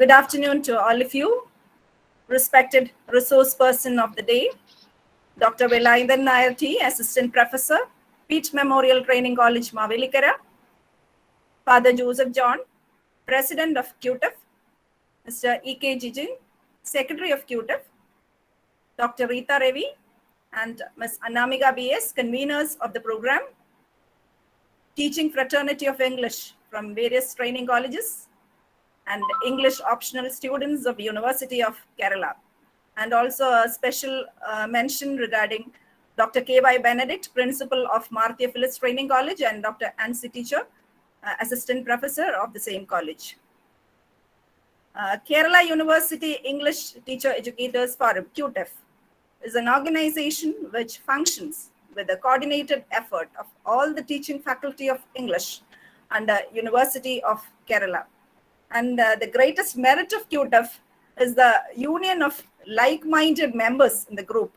Good afternoon to all of you. Respected resource person of the day, Dr. Velayanthan Nair T, Assistant Professor, Peach Memorial Training College, Mavelikara. Father Joseph John, President of QTF. Mr. E.K. Jijin, Secretary of QTF. Dr. Rita Ravi and Ms. Anamika B.S., conveners of the program. Teaching Fraternity of English from various training colleges, and English optional students of University of Kerala. And also a special mention regarding Dr. K.Y. Benedict, Principal of Marthya Phillips Training College, and Dr. Ansi Teacher, Assistant Professor of the same college. Kerala University English Teacher Educators Forum, QTEF, is an organization which functions with the coordinated effort of all the teaching faculty of English under University of Kerala. And the greatest merit of QTEF is the union of like-minded members in the group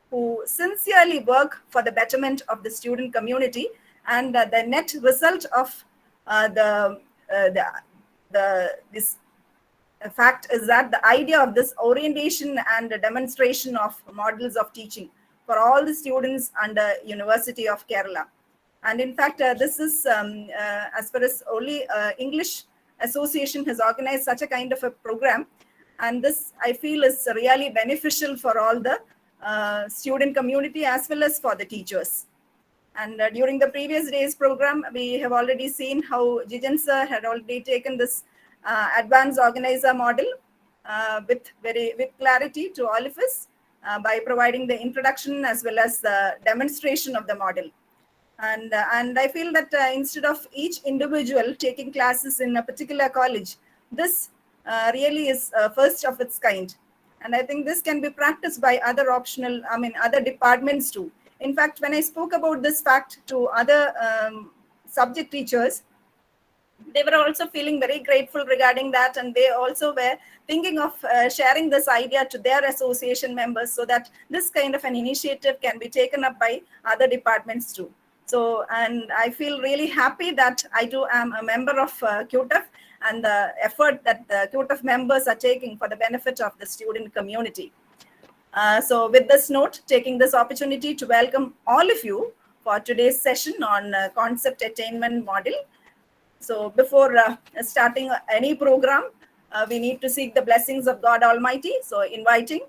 who sincerely work for the betterment of the student community, and the net result of this fact is that the idea of this orientation and the demonstration of models of teaching for all the students under University of Kerala. And in fact, this is as far as only English Association has organized such a kind of a program, and this I feel is really beneficial for all the student community as well as for the teachers. And during the previous day's program, we have already seen how Jijin sir had already taken this advanced organizer model with clarity to all of us by providing the introduction as well as the demonstration of the model. And I feel that instead of each individual taking classes in a particular college, this really is first of its kind. And I think this can be practiced by other other departments too. In fact, when I spoke about this fact to other subject teachers, they were also feeling very grateful regarding that, and they also were thinking of sharing this idea to their association members so that this kind of an initiative can be taken up by other departments too. So, and I feel really happy that I too am a member of QTEF, and the effort that the QTEF members are taking for the benefit of the student community. So with this note, taking this opportunity to welcome all of you for today's session on concept attainment model. So before starting any program, we need to seek the blessings of God Almighty. So inviting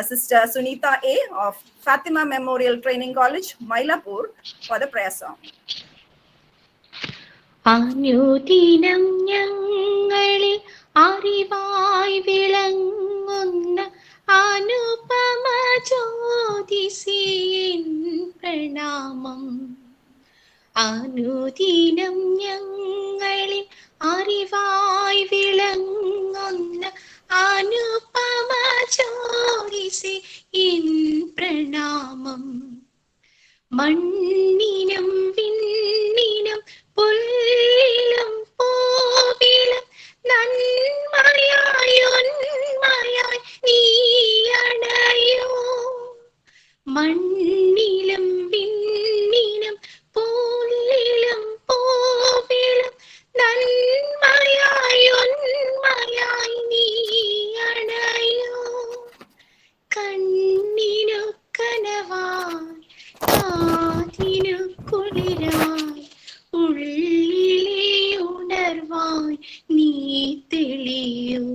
Sister Sunita A of Fatima Memorial Training College, Mylapore, for the prayer song. അനുദിനം ഞങ്ങളിൽ അറിവായി വിളങ്ങുന്ന അനുപമ ജ്യോതിസിൻ പ്രണാമം. അനുദിനം ഞങ്ങളിൽ അറിവായി വിളങ്ങുന്ന അനുപമ ജ്യോതിസിൻ പ്രണാമം. മണ്ണിനും വിണ്ണിനും പുല്ലിലും പൂവിലും നന്മയായി ഉന്മയായി നീ അണയൂ. മണ്ണിലും വിണ്ണിനും പുല്ലിലും പൂവിലും നന്മയായി ഉന്മയായി നീ അണയൂ. കണ്ണിനു കനവായി കാതിനു കുളിരായി ഉള്ളിലെ ഉണർവായി നീ തെളിയൂ.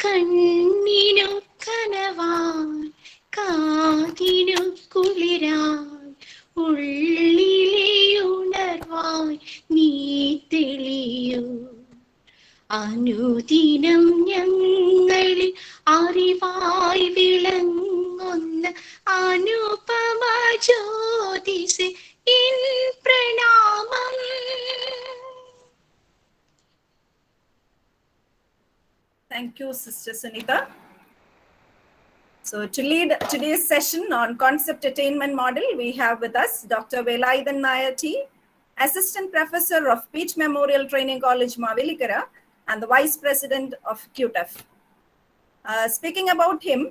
കണ്ണിനു കനവായി കാതിനു കുളിരായി ഉള്ളിലെ ഉണർവായി നീ തെളിയൂ. അനുദിനം ഞങ്ങളിൽ അറിവായി വിളങ്ങുന്ന അനുപമ ജ്യോതിസ് ഇൻ പ്രണാമം. Thank you, Sister Sunita. So to lead today's session on concept attainment model, we have with us Dr. Velayanthan Nair T, Assistant Professor of Peach Memorial Training College, Mavelikara, and the Vice President of QTEF. Speaking about him,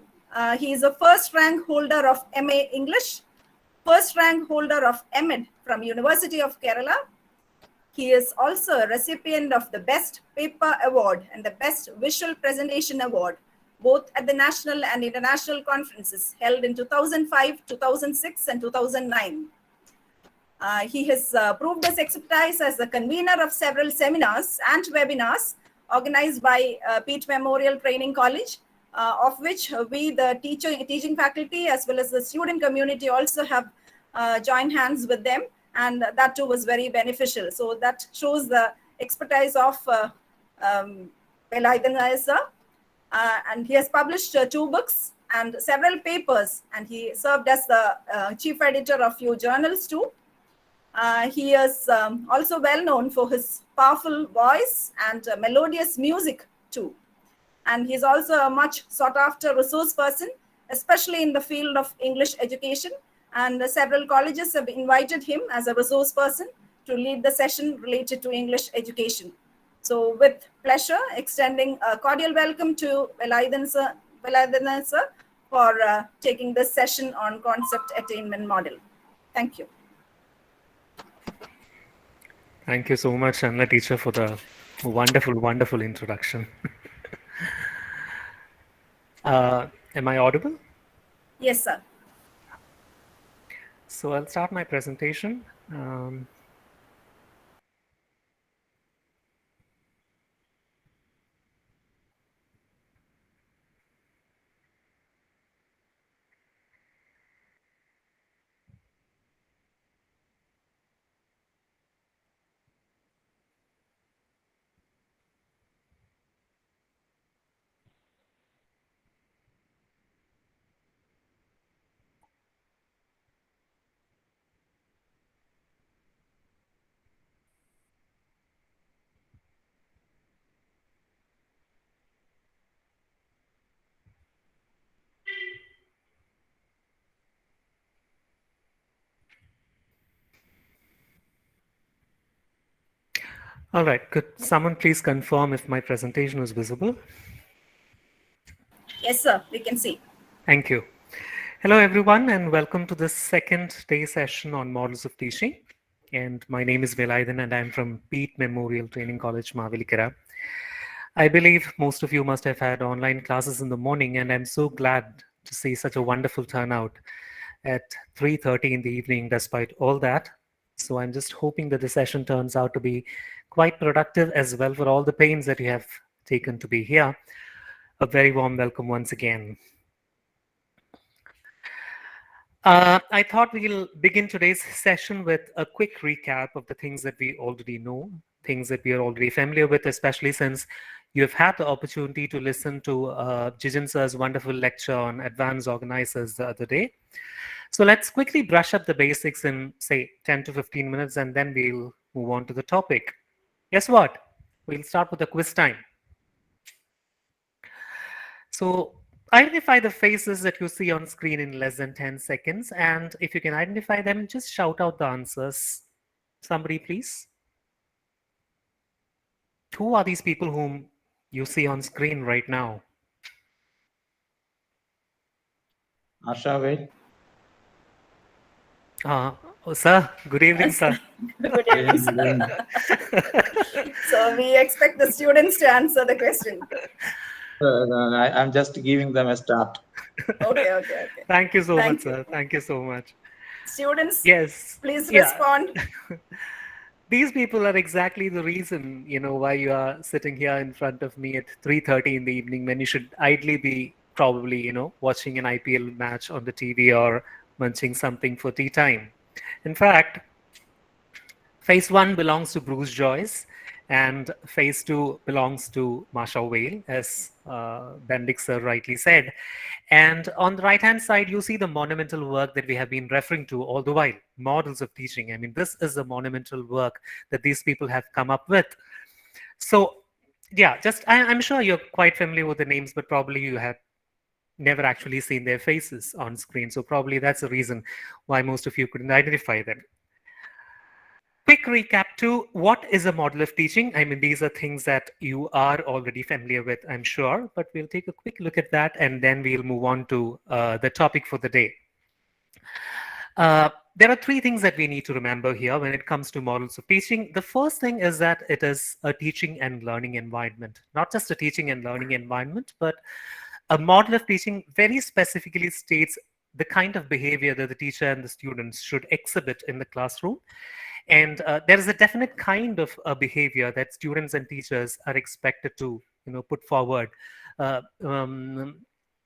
he is a first rank holder of MA English, first rank holder of MEd from University of Kerala, He is also a recipient of the Best Paper Award and the Best Visual Presentation Award, both at the national and international conferences held in 2005, 2006, and 2009. He has proved his expertise as the convener of several seminars and webinars organized by Pete Memorial Training College, of which we, the teaching faculty, as well as the student community, also have joined hands with them, and that too was very beneficial. So that shows the expertise of Velayathan Nair sir. And he has published 2 books and several papers, and he served as the chief editor of few journals too. He is also well known for his powerful voice and melodious music too. And he's also a much sought after resource person, especially in the field of English education. And several colleges have invited him as a resource person to lead the session related to English education. So with pleasure, extending a cordial welcome to Velayathan sir for taking this session on concept attainment model. Thank you. Thank you so much, Anna teacher, for the wonderful, wonderful introduction. Am I audible? Yes, sir. So I'll start my presentation. All right, could someone please confirm if my presentation is visible? Yes, sir, we can see. Thank you. Hello, everyone, and welcome to the second day session on models of teaching. And my name is Velayathan, and I'm from Pete Memorial Training College, Mavelikara. I believe most of you must have had online classes in the morning, and I'm so glad to see such a wonderful turnout at 3:30 in the evening, despite all that. So I'm just hoping that the session turns out to be quite productive as well for all the pains that you have taken to be here. A very warm welcome once again. I thought we'll begin today's session with a quick recap of the things that we already know, things that we are already familiar with, especially since you've had the opportunity to listen to Jijin sir's wonderful lecture on advanced organizers the other day. So let's quickly brush up the basics in, say, 10 to 15 minutes, and then we'll move on to the topic. Guess what? We'll start with a quiz time. So identify the faces that you see on screen in less than 10 seconds. And if you can identify them, just shout out the answers. Somebody, please. Who are these people whom you see on screen right now? Asha, wait. Oh, sir, good evening, sir. Good evening, sir. So we expect the students to answer the question. I'm just giving them a start. Okay. Thank you so much, sir. Thank you so much. Students, yes, please respond. These people are exactly the reason, why you are sitting here in front of me at 3:30 in the evening when you should ideally be probably, watching an IPL match on the TV or munching something for tea time. In fact, phase 1 belongs to Bruce Joyce, and phase 2 belongs to Masha Whale, as Bendick sir rightly said. And on the right-hand side, you see the monumental work that we have been referring to all the while, models of teaching. I mean, this is the monumental work that these people have come up with. So, yeah, I'm sure you're quite familiar with the names, but probably you have never actually seen their faces on screen. So probably that's the reason why most of you couldn't identify them. Quick recap to what is a model of teaching. I mean, these are things that you are already familiar with, I'm sure, but we'll take a quick look at that and then we'll move on to the topic for the day. there are three things that we need to remember here when it comes to models of teaching. The first thing is that it is a teaching and learning environment, not just a teaching and learning environment, but a model of teaching very specifically states the kind of behavior that the teacher and the students should exhibit in the classroom. And there is a definite kind of behavior that students and teachers are expected to, put forward,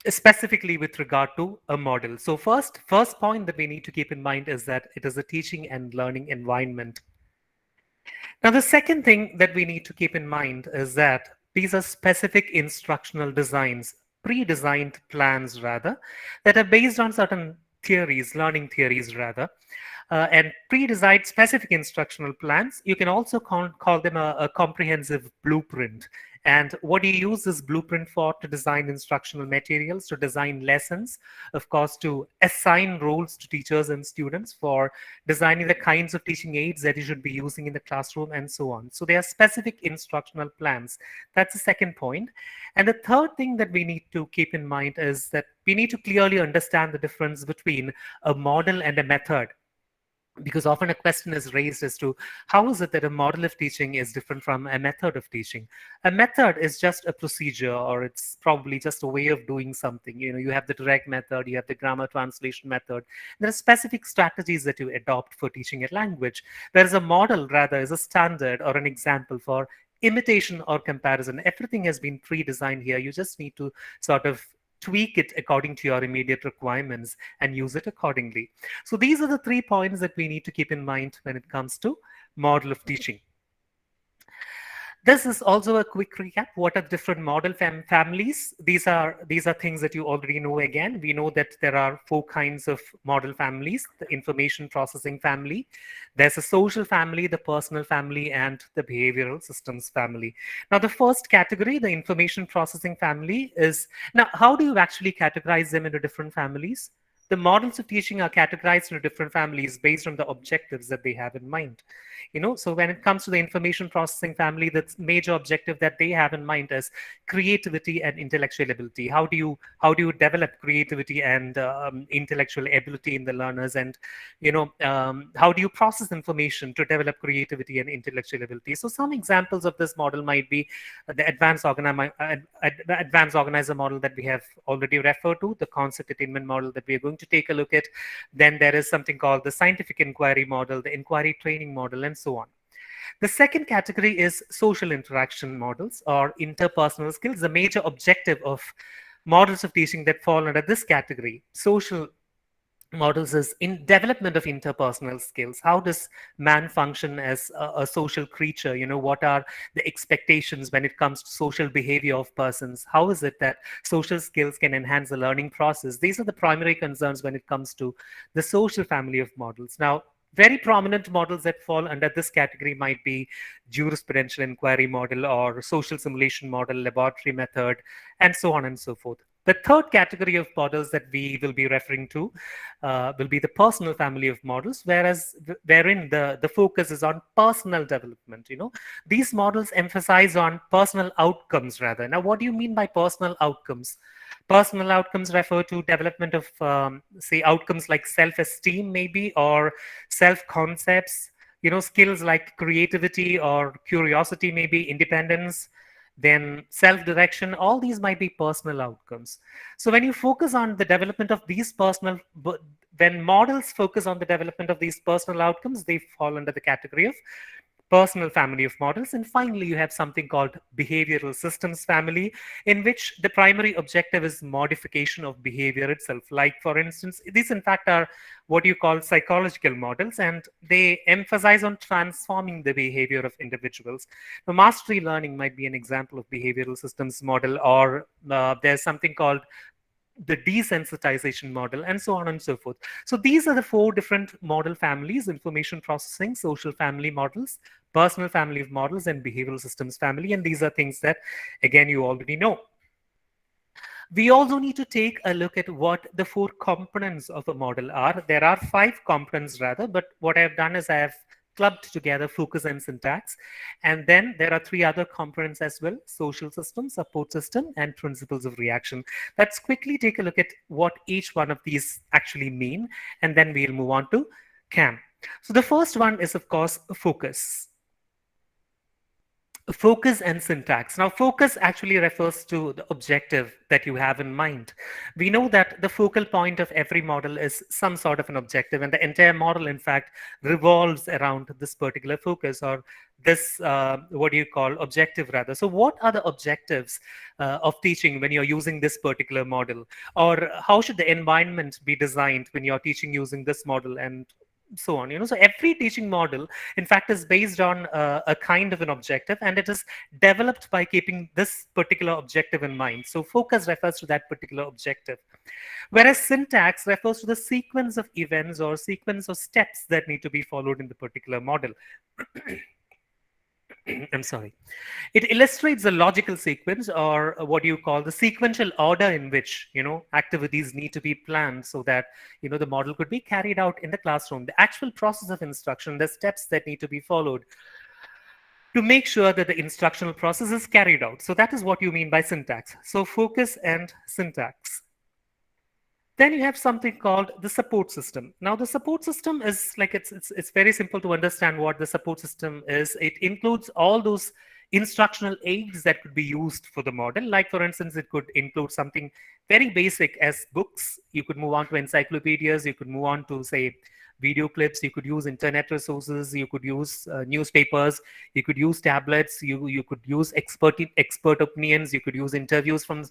specifically with regard to a model. So first point that we need to keep in mind is that it is a teaching and learning environment. Now, the second thing that we need to keep in mind is that these are specific instructional designs, pre-designed plans rather, that are based on certain theories, learning theories rather, and pre-designed specific instructional plans. You can also call them a comprehensive blueprint. And what do you use this blueprint for? To design instructional materials, to design lessons, of course, to assign roles to teachers and students, for designing the kinds of teaching aids that you should be using in the classroom, and so on. So there are specific instructional plans. That's the second point. And the third thing that we need to keep in mind is that we need to clearly understand the difference between a model and a method. Because often a question is raised as to how is it that a model of teaching is different from a method of teaching? A method is just a procedure, or it's probably just a way of doing something. You have the direct method, you have the grammar translation method. There are specific strategies that you adopt for teaching a language, whereas a model rather is a standard or an example for imitation or comparison. Everything has been pre-designed here. You just need to sort of tweak it according to your immediate requirements and use it accordingly. So these are the 3 points that we need to keep in mind when it comes to model of teaching. This is also a quick recap. What are different model families? These are things that you already know. Again, we know that there are 4 kinds of model families: the information processing family, there's a social family, the personal family, and the behavioral systems family. Now, the first category, the information processing family, is, now, how do you actually categorize them into different families? The models of teaching are categorized into different families based on the objectives that they have in mind. So when it comes to the information processing family, the major objective that they have in mind is creativity and intellectual ability. How do you develop creativity and intellectual ability in the learners? And how do you process information to develop creativity and intellectual ability? So some examples of this model might be the advanced organizer model that we have already referred to, the concept attainment model that we are going to take a look at. Then there is something called the scientific inquiry model, the inquiry training model, and so on. The second category is social interaction models or interpersonal skills. The major objective of models of teaching that fall under this category, social models, is in development of interpersonal skills. How does man function as a social creature? What are the expectations when it comes to social behavior of persons? How is it that social skills can enhance the learning process? These are the primary concerns when it comes to the social family of models. Now, very prominent models that fall under this category might be jurisprudential inquiry model or social simulation model, laboratory method, and so on and so forth. The third category of models that we will be referring to will be the personal family of models, wherein the focus is on personal development. These models emphasize on personal outcomes rather. Now, what do you mean by personal outcomes? Personal outcomes refer to development of, say, outcomes like self-esteem maybe, or self-concepts, skills like creativity or curiosity, maybe independence, then self-direction. All these might be personal outcomes. So when you focus on the development of these when models focus on the development of these personal outcomes, they fall under the category of personal family of models. And finally, you have something called behavioral systems family, in which the primary objective is modification of behavior itself. Like, for instance, these in fact are what you call psychological models, and they emphasize on transforming the behavior of individuals. Now, mastery learning might be an example of behavioral systems model, or there's something called the desensitization model, and so on and so forth. So these are the 4 different model families: information processing, social family models, personal family of models, and behavioral systems family. And these are things that, again, you already know. We also need to take a look at what the 4 components of a model are. There are 5 components rather, but what I've done is I have clubbed together focus and syntax. And then there are 3 other components as well: social system, support system, and principles of reaction. Let's quickly take a look at what each one of these actually mean, and then we'll move on to CAM. So the first one is, of course, focus. Focus and syntax. Now, focus actually refers to the objective that you have in mind. We know that the focal point of every model is some sort of an objective, and the entire model, in fact, revolves around this particular focus, or this, what do you call, objective rather. So what are the objectives of teaching when you're using this particular model? Or how should the environment be designed when you're teaching using this model, and so on? So every teaching model, in fact, is based on a kind of an objective, and it is developed by keeping this particular objective in mind. So focus refers to that particular objective, whereas syntax refers to the sequence of events or sequence of steps that need to be followed in the particular model. I'm sorry. It illustrates the logical sequence, or what you call the sequential order in which, activities need to be planned so that, the model could be carried out in the classroom. The actual process of instruction, the steps that need to be followed to make sure that the instructional process is carried out. So that is what you mean by syntax. So focus and syntax. Then you have something called the support system. Now, the support system is like, it's very simple to understand what the support system is. It includes all those instructional aids that could be used for the model. Like, for instance, it could include something very basic as books. You could move on to encyclopedias. You could move on to, say, video clips. You could use internet resources. You could use newspapers. You could use tablets. You could use expert opinions. You could use interviews from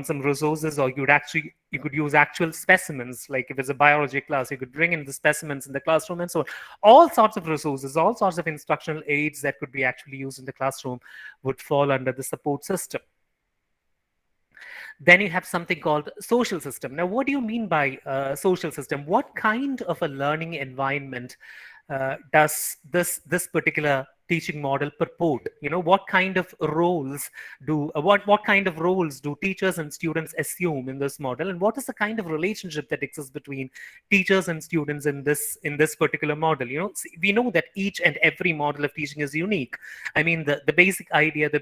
some resources, or you could use actual specimens. Like if it's a biology class, you could bring in the specimens in the classroom, and so on. All sorts of resources, all sorts of instructional aids that could be actually used in the classroom would fall under the support system. Then you have something called social system. Now, what do you mean by social system? What kind of a learning environment does this particular teaching model purport? What kind of roles do teachers and students assume in this model, and what is the kind of relationship that exists between teachers and students in this particular model? We know that each and every model of teaching is unique. I mean, the basic idea, the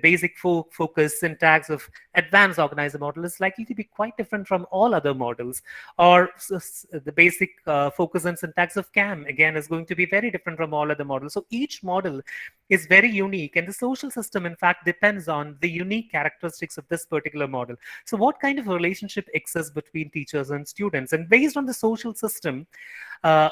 basic focus, syntax of advanced organizer model is likely to be quite different from all other models, or the basic focus and syntax of CAM again is going to be very different from all other models. So each model is very unique, and the social system, in fact, depends on the unique characteristics of this particular model. So what kind of relationship exists between teachers and students? And based on the social system,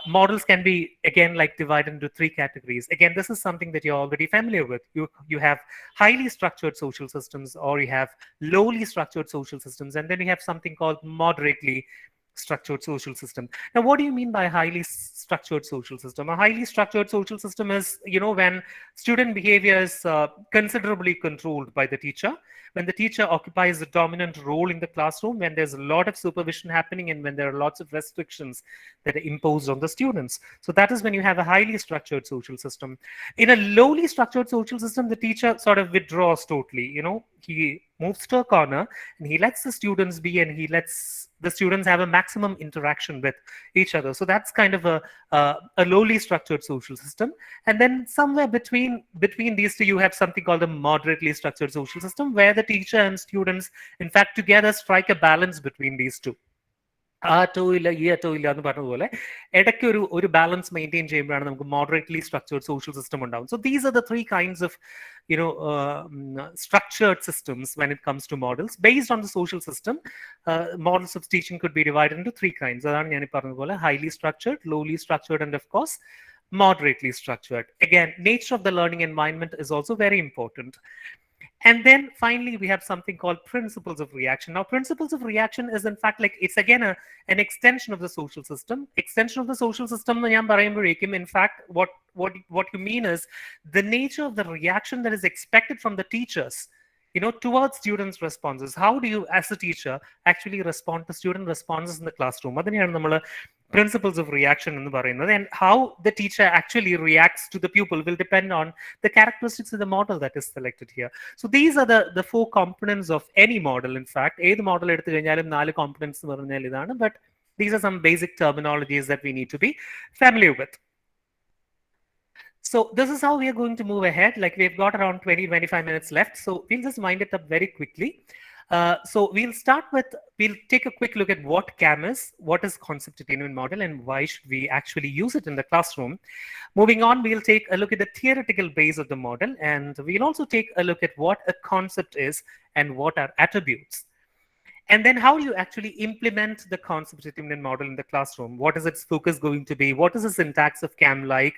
models can be, again, like divided into three categories. Again, this is something that you're already familiar with. You have highly structured social systems, or you have lowly structured social systems, and then you have something called moderately structured social system. Now, what do you mean by highly structured social system? A highly structured social system is, when student behavior is considerably controlled by the teacher, when the teacher occupies a dominant role in the classroom, when there's a lot of supervision happening, and when there are lots of restrictions that are imposed on the students. So that is when you have a highly structured social system. In a lowly structured social system, the teacher sort of withdraws totally. He moves to a corner, and he lets the students be, and he lets the students have a maximum interaction with each other. So that's kind of a lowly structured social system. And then somewhere between these two, you have something called a moderately structured social system, where the teacher and students, in fact, together strike a balance between these two. എന്ന് പറഞ്ഞതുപോലെ ഇടയ്ക്ക് ഒരു balance maintain ചെയ്യുമ്പോഴാണ് നമുക്ക് moderately structured social system ഉണ്ടാവും. So these are the three kinds of structured systems when it comes to models. Based on the social system, models of teaching could be divided into three kinds. അതാണ് ഞാൻ പറഞ്ഞതുപോലെ highly structured, lowly structured, and of course moderately structured. Again, nature of the learning environment is also very important. And then finally, we have something called principles of reaction. Now, principles of reaction is, in fact, like, it's again an extension of the social system. Extension of the social system, in fact, what you mean is the nature of the reaction that is expected from the teachers, towards students' responses. How do you, as a teacher, actually respond to student responses in the classroom? അതിനെയാണ് നമ്മൾ principles of reaction എന്ന് പറയുന്നത്. And how the teacher actually reacts to the pupil will depend on the characteristics of the model that is selected here. So these are the four components of any model. In fact, ഏത് model എടുത്തു കഴിഞ്ഞാലും 4 components എന്ന് പറഞ്ഞാൽ ഇതാണ്. But these are some basic terminologies that we need to be familiar with. So this is how we are going to move ahead. Like, we've got around 20-25 minutes left, so we'll just wind it up very quickly. So we'll take a quick look at what CAM is, what is concept attainment model, and why should we actually use it in the classroom. Moving on, we'll take a look at the theoretical base of the model, and we'll also take a look at what a concept is and what are attributes. And then how do you actually implement the concept attainment model in the classroom? What is its focus going to be? What is the syntax of CAM like?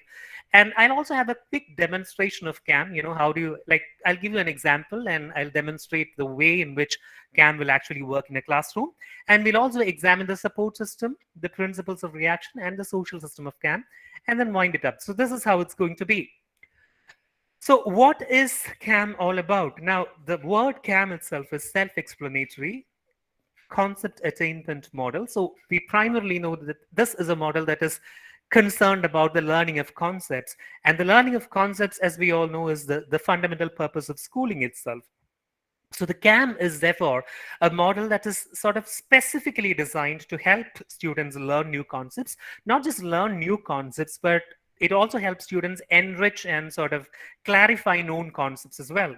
And I'll also have a quick demonstration of CAM. How do you, I'll give you an example and I'll demonstrate the way in which CAM will actually work in a classroom. And we'll also examine the support system, the principles of reaction, and the social system of CAM, and then wind it up. So this is how it's going to be. So what is CAM all about? Now, the word CAM itself is self-explanatory. Concept attainment model. So we primarily know that this is a model that is concerned about the learning of concepts, and the learning of concepts, as we all know, is the fundamental purpose of schooling itself. So the CAM is therefore a model that is sort of specifically designed to help students learn new concepts, not just learn new concepts, but it also helps students enrich and sort of clarify known concepts as well,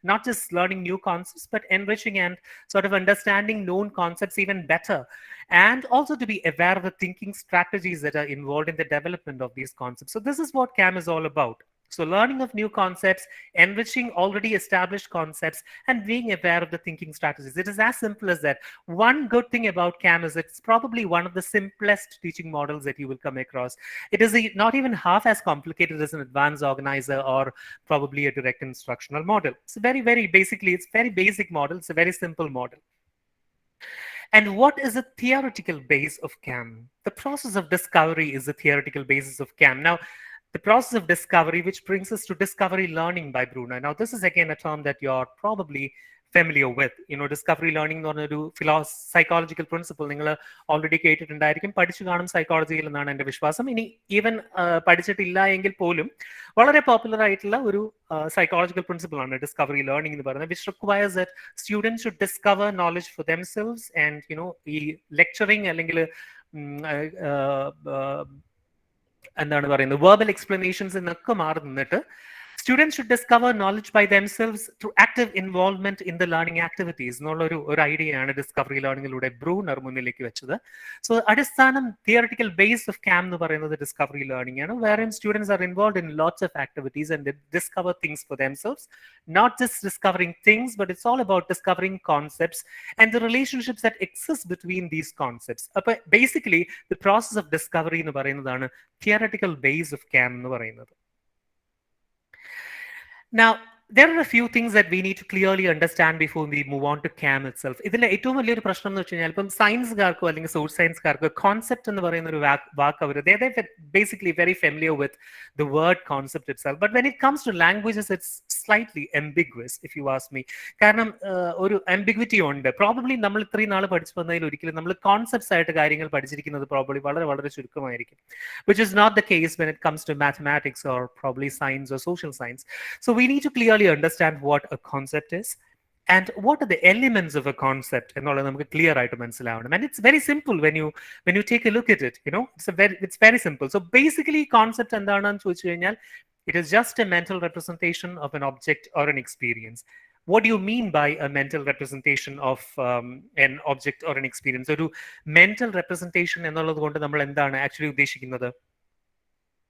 not just learning new concepts, but enriching and sort of understanding known concepts even better. And also to be aware of the thinking strategies that are involved in the development of these concepts. So this is what CAM is all about. So learning of new concepts, enriching already established concepts, and being aware of the thinking strategies. It is as simple as that. One good thing about CAM is it's probably one of the simplest teaching models that you will come across. It is not even half as complicated as an advanced organizer or probably a direct instructional model. It's very basic model. It's a very simple model. And what is the theoretical base of CAM? The process of discovery is the theoretical basis of CAM. Now, the process of discovery, which brings us to discovery learning by Bruner. Now, this is again a term that you're probably familiar with. Discovery learning എന്ന് പറഞ്ഞൊരു psychological principle നിങ്ങൾ already കേട്ടിട്ടുണ്ടായിരിക്കും, പഠിച്ചു കാണും സൈക്കോളജിയിൽ എന്നാണ് എൻ്റെ വിശ്വാസം. ഇനി ഈവൻ പഠിച്ചിട്ടില്ല എങ്കിൽ പോലും വളരെ പോപ്പുലർ ആയിട്ടുള്ള ഒരു psychological principle ആണ് discovery learning എന്ന് പറയുന്നത്, which requires that students should discover knowledge for themselves. And ഈ lecturing അല്ലെങ്കിൽ എന്താണ് പറയുന്നത്, verbal explanations എന്നൊക്കെ മാറി നിന്നിട്ട് students should discover knowledge by themselves through active involvement in the learning activities എന്നുള്ള ഒരു ഐഡിയയാണ് ഡിസ്കവറി ലേണിംഗിലൂടെ ബ്രൂണർ മുന്നിലേക്ക് വെച്ചത്. സോ അടിസ്ഥാനം തിയററ്റിക്കൽ ബേസ് ഓഫ് CAM എന്ന് പറയുന്നത് ഡിസ്കവറി ലേണിംഗ് ആണ്, wherein students are involved in lots of activities and they discover things for themselves. Not just discovering things, but it's all about discovering concepts and the relationships that exist between these concepts. But basically, the process of discovery എന്ന് പറയുന്നതാണ് theoretical base of CAM എന്ന് പറയുന്നത്. Now, there are a few things that we need to clearly understand before we move on to CAM itself. ഇതിലെ ഏറ്റവും വലിയൊരു പ്രശ്നം എന്ന് വെച്ച് കഴിഞ്ഞാൽ ഇപ്പം സയൻസുകാർക്കോ അല്ലെങ്കിൽ സോഷ്യൽ സയൻസുകാർക്കോ കോൺസെപ്റ്റ് എന്ന് പറയുന്ന ഒരു വാക്ക് അവർ basically very familiar with the word concept itself. But when it comes to languages, it's slightly ambiguous, if you ask me. കാരണം ഒരു ambiguity ഉണ്ട്. Probably നമ്മൾ ഇത്രയും നാൾ പഠിച്ചു വന്നതിൽ ഒരിക്കലും നമ്മൾ കോൺസെപ്റ്റ്സ് ആയിട്ട് കാര്യങ്ങൾ പഠിച്ചിരിക്കുന്നത് probably വളരെ വളരെ ചുരുക്കമായിരിക്കും, which is not the case when it comes to mathematics or probably science or social science. So we need to clearly understand what a concept is and what are the elements of a concept എന്നുള്ളത് നമുക്ക് clear ആയിട്ട് മനസ്സിലാവണം. And it's very simple when you take a look at it. It's very simple. So basically concept എന്താണെന്ന് ചോദിച്ചു കഴിഞ്ഞാൽ it is just a mental representation of an object or an experience. What do you mean by a mental representation of an object or an experience? ഒരു mental representation എന്നുള്ളത് കൊണ്ട് നമ്മൾ എന്താണ് actually ഉദ്ദേശിക്കുന്നത്?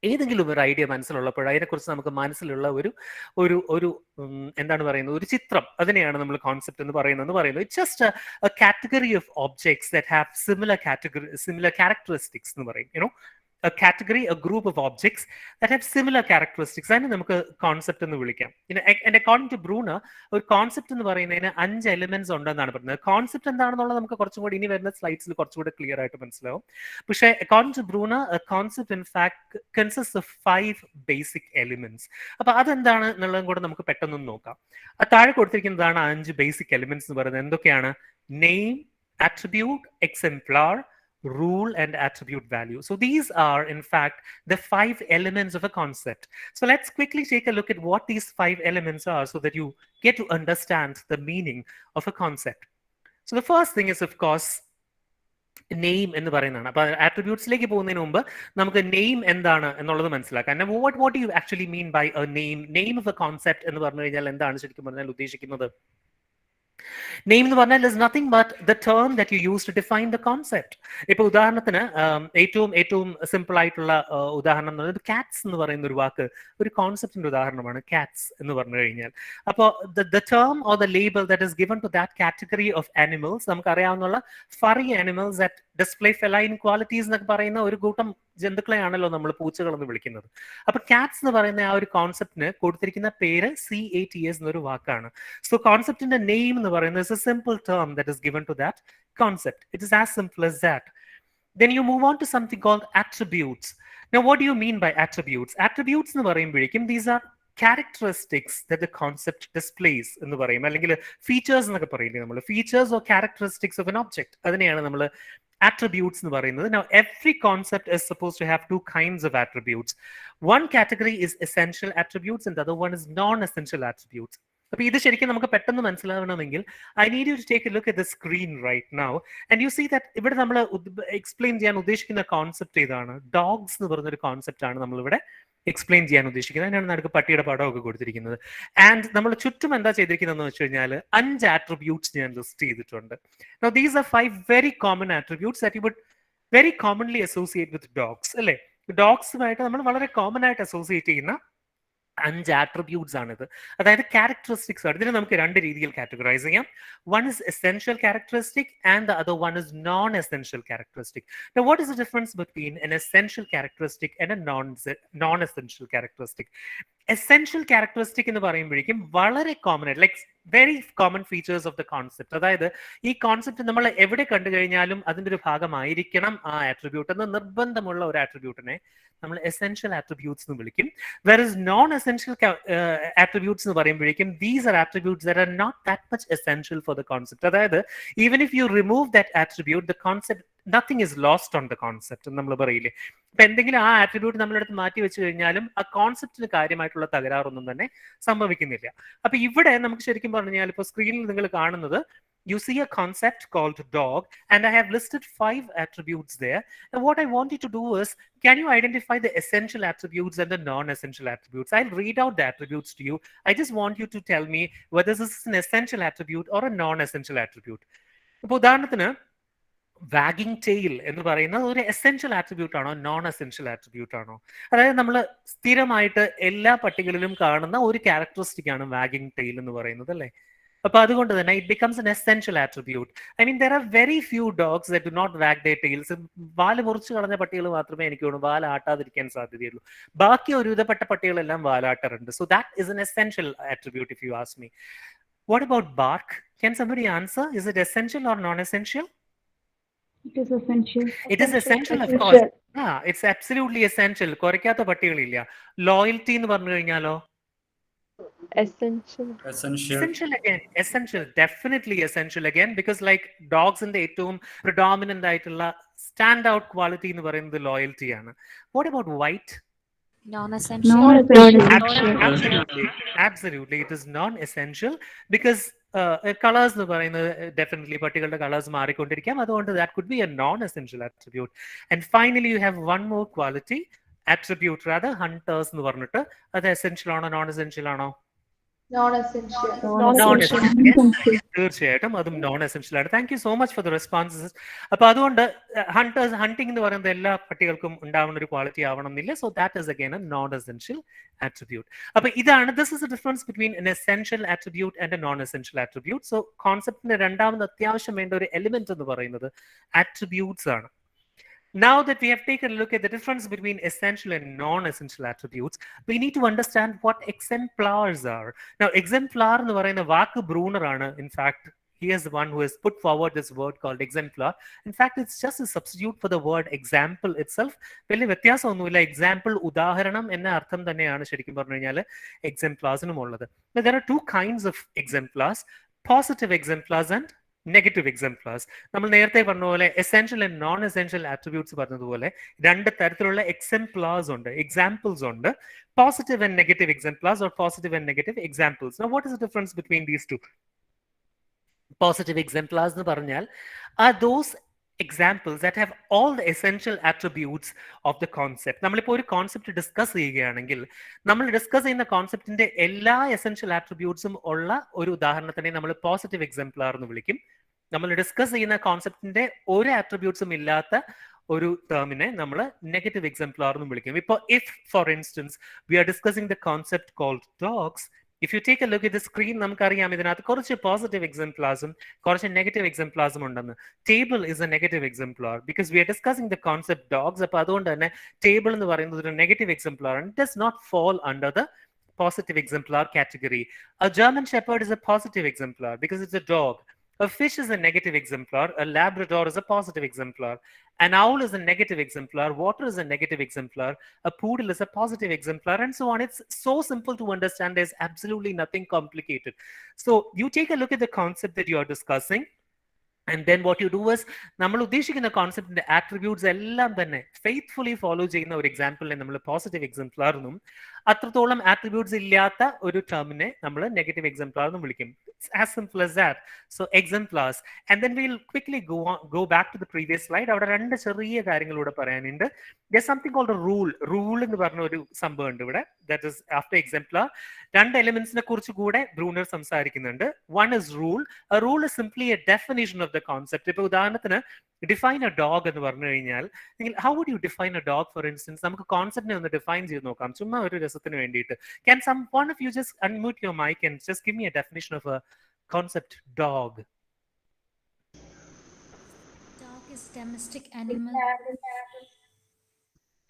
ഏതെങ്കിലും ഒരു ഐഡിയ മനസ്സിലുള്ളപ്പോൾ അതിനെക്കുറിച്ച് നമുക്ക് മനസ്സിലുള്ള ഒരു എന്താണ് പറയുന്നത്, ഒരു ചിത്രം, അതിനെയാണ് നമ്മൾ കോൺസെപ്റ്റ് എന്ന് പറയുന്നത്. It's just A category of objects that have similar characteristics എന്ന് പറയും. A category, a group of objects that have similar characteristics. അതിനെ നമുക്ക് കോൺസെപ്റ്റ് എന്ന് വിളിക്കാം. And according to Bruner, ഒരു കോൺസെപ്റ്റ് എന്ന് പറയുന്നതിന് 5 എലിമെന്റ്സ് ഉണ്ടെന്നാണ് പറയുന്നത്. കോൺസെപ്റ്റ് എന്താണെന്നുള്ളത് നമുക്ക് കുറച്ചും കൂടി ഇനി വരുന്ന സ്ലൈഡ്സിൽ കുറച്ചുകൂടി ക്ലിയർ ആയിട്ട് മനസ്സിലാവും. പക്ഷേ according to Bruner, a concept in fact consists of 5 basic elements. അപ്പൊ അതെന്താണ് എന്നുള്ളതും കൂടെ നമുക്ക് പെട്ടെന്ന് നോക്കാം. താഴെ കൊടുത്തിരിക്കുന്നതാണ് 5 ബേസിക് എലിമെന്റ്സ് എന്ന് പറയുന്നത്. എന്തൊക്കെയാണ്? Name, attribute, exemplar, rule, and attribute value. So these are in fact the 5 elements of a concept. So let's quickly take a look at what these 5 elements are so that you get to understand the meaning of a concept. So the first thing is of course name എന്ന് പറയുന്നതാണ്. അപ്പൊ ആട്രിബ്യൂട്ട്സിലേക്ക് പോകുന്നതിന് മുമ്പ് നമുക്ക് name എന്താണ് എന്നുള്ളത് മനസ്സിലാക്കാം. What you actually mean by a name of a concept എന്ന് പറഞ്ഞു കഴിഞ്ഞാൽ എന്താണ് ശരിക്കും പറഞ്ഞാൽ ഉദ്ദേശിക്കുന്നത്? നെയിം എന്ന് പറഞ്ഞാൽ is nothing but the term that you use to define the concept. ഇപ്പൊ ഉദാഹരണത്തിന് ഏറ്റവും സിമ്പിൾ ആയിട്ടുള്ള ഉദാഹരണം എന്ന് പറയുന്നത് കാറ്റ്സ് എന്ന് പറയുന്ന ഒരു വാക്ക് ഒരു കോൺസെപ്റ്റിന്റെ ഉദാഹരണമാണ് കാറ്റ്സ് എന്ന് പറഞ്ഞു കഴിഞ്ഞാൽ. അപ്പോൾ the term or the label that is given to that category of animals, നമുക്കറിയാവുന്ന furry animals that display feline qualities എന്നൊക്കെ പറയുന്ന ഒരു കൂട്ടം ജന്തുക്കളെയാണല്ലോ നമ്മൾ പൂച്ചകൾ എന്ന് വിളിക്കുന്നത്. അപ്പൊ കാറ്റ്സ് എന്ന് പറയുന്ന ആ ഒരു കോൺസെപ്റ്റിന് കൊടുത്തിരിക്കുന്ന പേര് CATS എന്നൊരു വാക്കാണ്. സോ കോൺസെപ്റ്റിന്റെ നെയിം എന്ന് പറയുന്നത് is a simple term that is given to that concept. It is as simple as that. Then you move on to something called attributes. Now, what do you mean by attributes? Attributes എന്ന് പറയുമ്പോഴേക്കും these are characteristics that the concept displays എന്ന് പറയും, അല്ലെങ്കിൽ features എന്നൊക്കെ പറയില്ലേ നമ്മൾ, features or characteristics of an object, അതിനെയാണ് നമ്മൾ attributes എന്ന് പറയുന്നത്. Now, every concept is supposed to have two kinds of attributes. One category is essential attributes and the other one is non-essential attributes. അപ്പൊ ഇത് ശരിക്കും നമുക്ക് പെട്ടെന്ന് മനസ്സിലാവണമെങ്കിൽ I need you to take a look at the screen right now and you see that ഇവിടെ നമ്മൾ explain ചെയ്യാൻ ഉദ്ദേശിക്കുന്ന കോൺസെപ്റ്റ് ഏതാണ്? ഡോഗ്സ് എന്ന് പറഞ്ഞൊരു കോൺസെപ്റ്റ് ആണ് നമ്മളിവിടെ എക്സ്പ്ലെയിൻ ചെയ്യാൻ ഉദ്ദേശിക്കുന്നത്. അതിനാണ് നമുക്ക് പട്ടിയുടെ പടമൊക്കെ കൊടുത്തിരിക്കുന്നത്. ആൻഡ് നമ്മൾ ചുറ്റും എന്താ ചെയ്തിരിക്കുന്നതെന്ന് വെച്ച് കഴിഞ്ഞാൽ 5 attributes ഞാൻ ലിസ്റ്റ് ചെയ്തിട്ടുണ്ട്. Now these are 5 very common attributes that you would very commonly associate with dogs, അല്ലേ? ഡോഗ്സുമായിട്ട് നമ്മൾ വളരെ കോമൺ ആയിട്ട് അസോസിയേറ്റ് ചെയ്യുന്ന 5 attributes ആണിത്. അതായത് ക്യാരക്ടറിസ്റ്റിക്സ് ആണ്. ഇതിനെ നമുക്ക് 2 രീതിയിൽ കാറ്റഗറൈസ് ചെയ്യാം. One is essential characteristic and the other one is non-essential characteristic. Now, what is the difference between an essential characteristic and a non-essential characteristic? Essential characteristic എന്ന് പറയുമ്പോഴേക്കും വളരെ കോമൺ ആയിട്ട് like very common features of the concept. അതായത് ഈ concept നമ്മൾ എവിടെ കണ്ടു കഴിഞ്ഞാലും അതിൻ്റെ ഒരു ഭാഗമായിരിക്കണം ആ ആട്രിബ്യൂട്ട് എന്ന് നിർബന്ധമുള്ള ഒരു ആട്രിബ്യൂട്ടിനെ നമ്മൾ എസെൻഷ്യൽ ആട്രിബ്യൂട്ട്സ് എന്ന് വിളിക്കും. Whereas non-essential attributes എന്ന് പറയുമ്പോഴേക്കും these are attributes that are not that much essential for the concept. അതായത് even if you remove that attribute, the concept, nothing is lost on the concept എന്ന് നമ്മൾ പറയില്ലേ. ഇപ്പൊ എന്തെങ്കിലും ആ ആട്രിബ്യൂട്ട് നമ്മളെടുത്ത് മാറ്റി വെച്ച് കഴിഞ്ഞാലും ആ കോൺസെപ്റ്റിന് കാര്യമായിട്ടുള്ള തകരാറൊന്നും തന്നെ സംഭവിക്കുന്നില്ല. അപ്പൊ ഇവിടെ നമുക്ക് ശരിക്കും പറഞ്ഞു കഴിഞ്ഞാൽ ഇപ്പൊ സ്ക്രീനിൽ നിങ്ങൾ കാണുന്നത് you see a concept called dog and I have listed 5 attributes there. And what I want you to do is, can you identify the essential attributes and the non-essential attributes? I'll read out the attributes to you. I just want you to tell me whether this is an essential attribute or a non-essential attribute. ഇപ്പോൾ ഉദാഹരണത്തിന് wagging tail എന്ന് പറയുന്നത് ഒരു essential attribute ആണോ non essential attribute ആണോ? അതായത് നമ്മൾ സ്ഥിരമായിട്ട് എല്ലാ പട്ടികളിലും കാണുന്ന ഒരു ക്യാരക്ടറിസ്റ്റിക് ആണ് വാഗിങ് ടെയിൽ എന്ന് പറയുന്നത്, അല്ലേ? അപ്പൊ അതുകൊണ്ട് തന്നെ it becomes an essential attribute. I mean, there are very few dogs that do not wag their tails. വാല് മുറിച്ച് കളഞ്ഞ പട്ടികൾ മാത്രമേ എനിക്ക് തോന്നുന്നു വാൽ ആട്ടാതിരിക്കാൻ സാധ്യതയുള്ളൂ. ബാക്കി ഒരുവിധപ്പെട്ട പട്ടികളെല്ലാം വാലാട്ടാറുണ്ട്. So that is an essential attribute if you ask me. What about bark? Can somebody answer? Is it essential or non-essential? It is essential. It is essential, of course. Yeah, it's absolutely essential. കുറയ്ക്കാത്ത പട്ടികളില്ല. Loyalty എന്ന് പറഞ്ഞു കഴിഞ്ഞാലോ? Essential again. Essential, definitely essential again, because like dogs in the ഏറ്റവും predominant ആയിട്ടുള്ള stand out quality എന്ന് പറയുന്നത് loyalty ആണ്. What about white? Non-essential. Absolutely, it is non-essential because colours എന്ന് പറയുന്നത് ഡെഫിനറ്റ്ലി പട്ടികളുടെ കളേഴ്സ് മാറിക്കൊണ്ടിരിക്കാം. അതുകൊണ്ട് that could be a non-essential attribute. And finally you have one more quality attribute, rather, hunters എന്ന് പറഞ്ഞിട്ട്. അത് essential ആണോ നോൺ എസെൻഷ്യൽ ആണോ? തീർച്ചയായിട്ടും അതും നോൺ എസെൻഷ്യൽ ആണ്. Thank you so much for the responses. അപ്പൊ അതുകൊണ്ട് ഹണ്ടേഴ്സ്, ഹണ്ടിങ് എന്ന് പറയുന്നത് എല്ലാ പട്ടികൾക്കും ഉണ്ടാവുന്ന ഒരു ക്വാളിറ്റി ആവണം എന്നില്ല. So that is again a non essential attribute. അപ്പൊ ഇതാണ്, this is the difference between an essential attribute and a non essential attribute. So കോൺസെപ്റ്റിന്റെ രണ്ടാമത് അത്യാവശ്യം വേണ്ട ഒരു എലിമെന്റ് എന്ന് പറയുന്നത് ആട്രിബ്യൂട്ട്സ് ആണ്. Now that we have taken a look at the difference between essential and non-essential attributes, we need to understand what exemplars are. Now, exemplar എന്ന് പറയുന്ന വാക്ക് ബ്രൂണർ ആണ്. In fact, he is the one who has put forward this word called exemplar. In fact, it's just a substitute for the word example itself. വലിയ വ്യത്യാസമൊന്നുമില്ല. Example, ഉദാഹരണം എന്ന അർത്ഥം തന്നെയാണ് ശരിക്കും പറഞ്ഞു കഴിഞ്ഞാൽ exemplarsനും ഉള്ളത്. There are 2 kinds of exemplars, positive exemplars and negative exemplars. നമ്മൾ നേരത്തെ പറഞ്ഞ പോലെ essential and non essential attributes പറഞ്ഞതുപോലെ 2 തരത്തിലുള്ള എക്സാംപ്ലേഴ്സ് ഉണ്ട്, എക്സാമ്പിൾസ് ഉണ്ട്. Positive and negative exemplars or positive and negative examples. Now, what is the difference between these two? Positive exemplars എന്ന് പറഞ്ഞാൽ are those examples that have all the essential attributes of the concept. നമ്മളിപ്പോൾ ഒരു concept discuss ചെയ്യുകയാണെങ്കിൽ നമ്മൾ discuss ചെയ്യുന്ന കോൺസെപ്റ്റിന്റെ എല്ലാ essential ആട്രിബ്യൂട്ട്സും ഉള്ള ഒരു ഉദാഹരണത്തിനെ നമ്മൾ പോസിറ്റീവ് എക്സാംപ്ലാർ എന്ന് വിളിക്കും. നമ്മൾ ഡിസ്കസ് ചെയ്യുന്ന കോൺസെപ്റ്റിന്റെ ഒരു ആട്രിബ്യൂട്ട്സും ഇല്ലാത്ത ഒരു ടേമിനെ നമ്മൾ നെഗറ്റീവ് എക്സാംപ്ലാർ എന്ന് വിളിക്കും. ഇപ്പോൾ if for instance we are discussing the concept called dogs, if you take a look at the screen, നമുക്കറിയാം ഇതിനകത്ത് കുറച്ച് പോസിറ്റീവ് എക്സാംപ്ലാർസും കുറച്ച് നെഗറ്റീവ് എക്സാംപ്ലാർസും ഉണ്ടെന്ന്. Table is a negative exemplar because we are discussing the concept dogs. അപ്പോൾ അതുകൊണ്ട് തന്നെ table എന്ന് പറയുന്നത് ഒരു നെഗറ്റീവ് എക്സാംപ്ലാർ ആണ്. It does not fall under the positive exemplar category. A German Shepherd is a positive exemplar because it's a dog. A fish is a negative exemplar. A Labrador is a positive exemplar. An owl is a negative exemplar. Water is a negative exemplar. A poodle is a positive exemplar, and so on. It's so simple to understand. There's absolutely nothing complicated. So you take a look at the concept that you are discussing. And then what you do is, നമ്മൾ ഉദ്ദേശിക്കുന്ന കോൺസെപ്റ്റിന്റെ attributes എല്ലാം തന്നെ faithfully follow ചെയ്യുന്ന ഒരു എക്സാമ്പിളിനെ നമ്മൾ positive എക്സാംപ്ലാർ എന്നും അത്രത്തോളം attributes ഇല്ലാത്ത ഒരു ടേമിനെ നമ്മൾ നെഗറ്റീവ് എക്സാംപ്ലാർ എന്നും വിളിക്കും. It's as simple as that. So exemplars. And then we'll quickly go back to the previous slide. അവിടെ രണ്ട് ചെറിയ കാര്യങ്ങളൂടെ പറയാനുണ്ട്. There's something called a rule. Rule എന്ന് പറഞ്ഞ ഒരു സംഭവം ഉണ്ട് ഇവിടെ. That is after exemplar. രണ്ട് എലിമെന്റ്സിനെ കുറിച്ച് കൂടെ ബ്രൂണർ സംസാരിക്കുന്നുണ്ട്. One is rule. A rule is simply a definition of the concept. ഇപ്പോൾ ഉദാഹരണത്തിന് ഡിഫൈൻ എ ഡോഗ് എന്ന് പറഞ്ഞു കഴിഞ്ഞാൽ how would you define a dog for instance? നമുക്ക് കോൺസെപ്റ്റിനെ ഒന്ന് ഡിഫൈൻ ചെയ്ത് നോക്കാം ചുമ്മാ ഒരു രസത്തിന് വേണ്ടിയിട്ട്. Can one of you just unmute your mic and just give me a definition of a concept dog? Dog is domestic animal.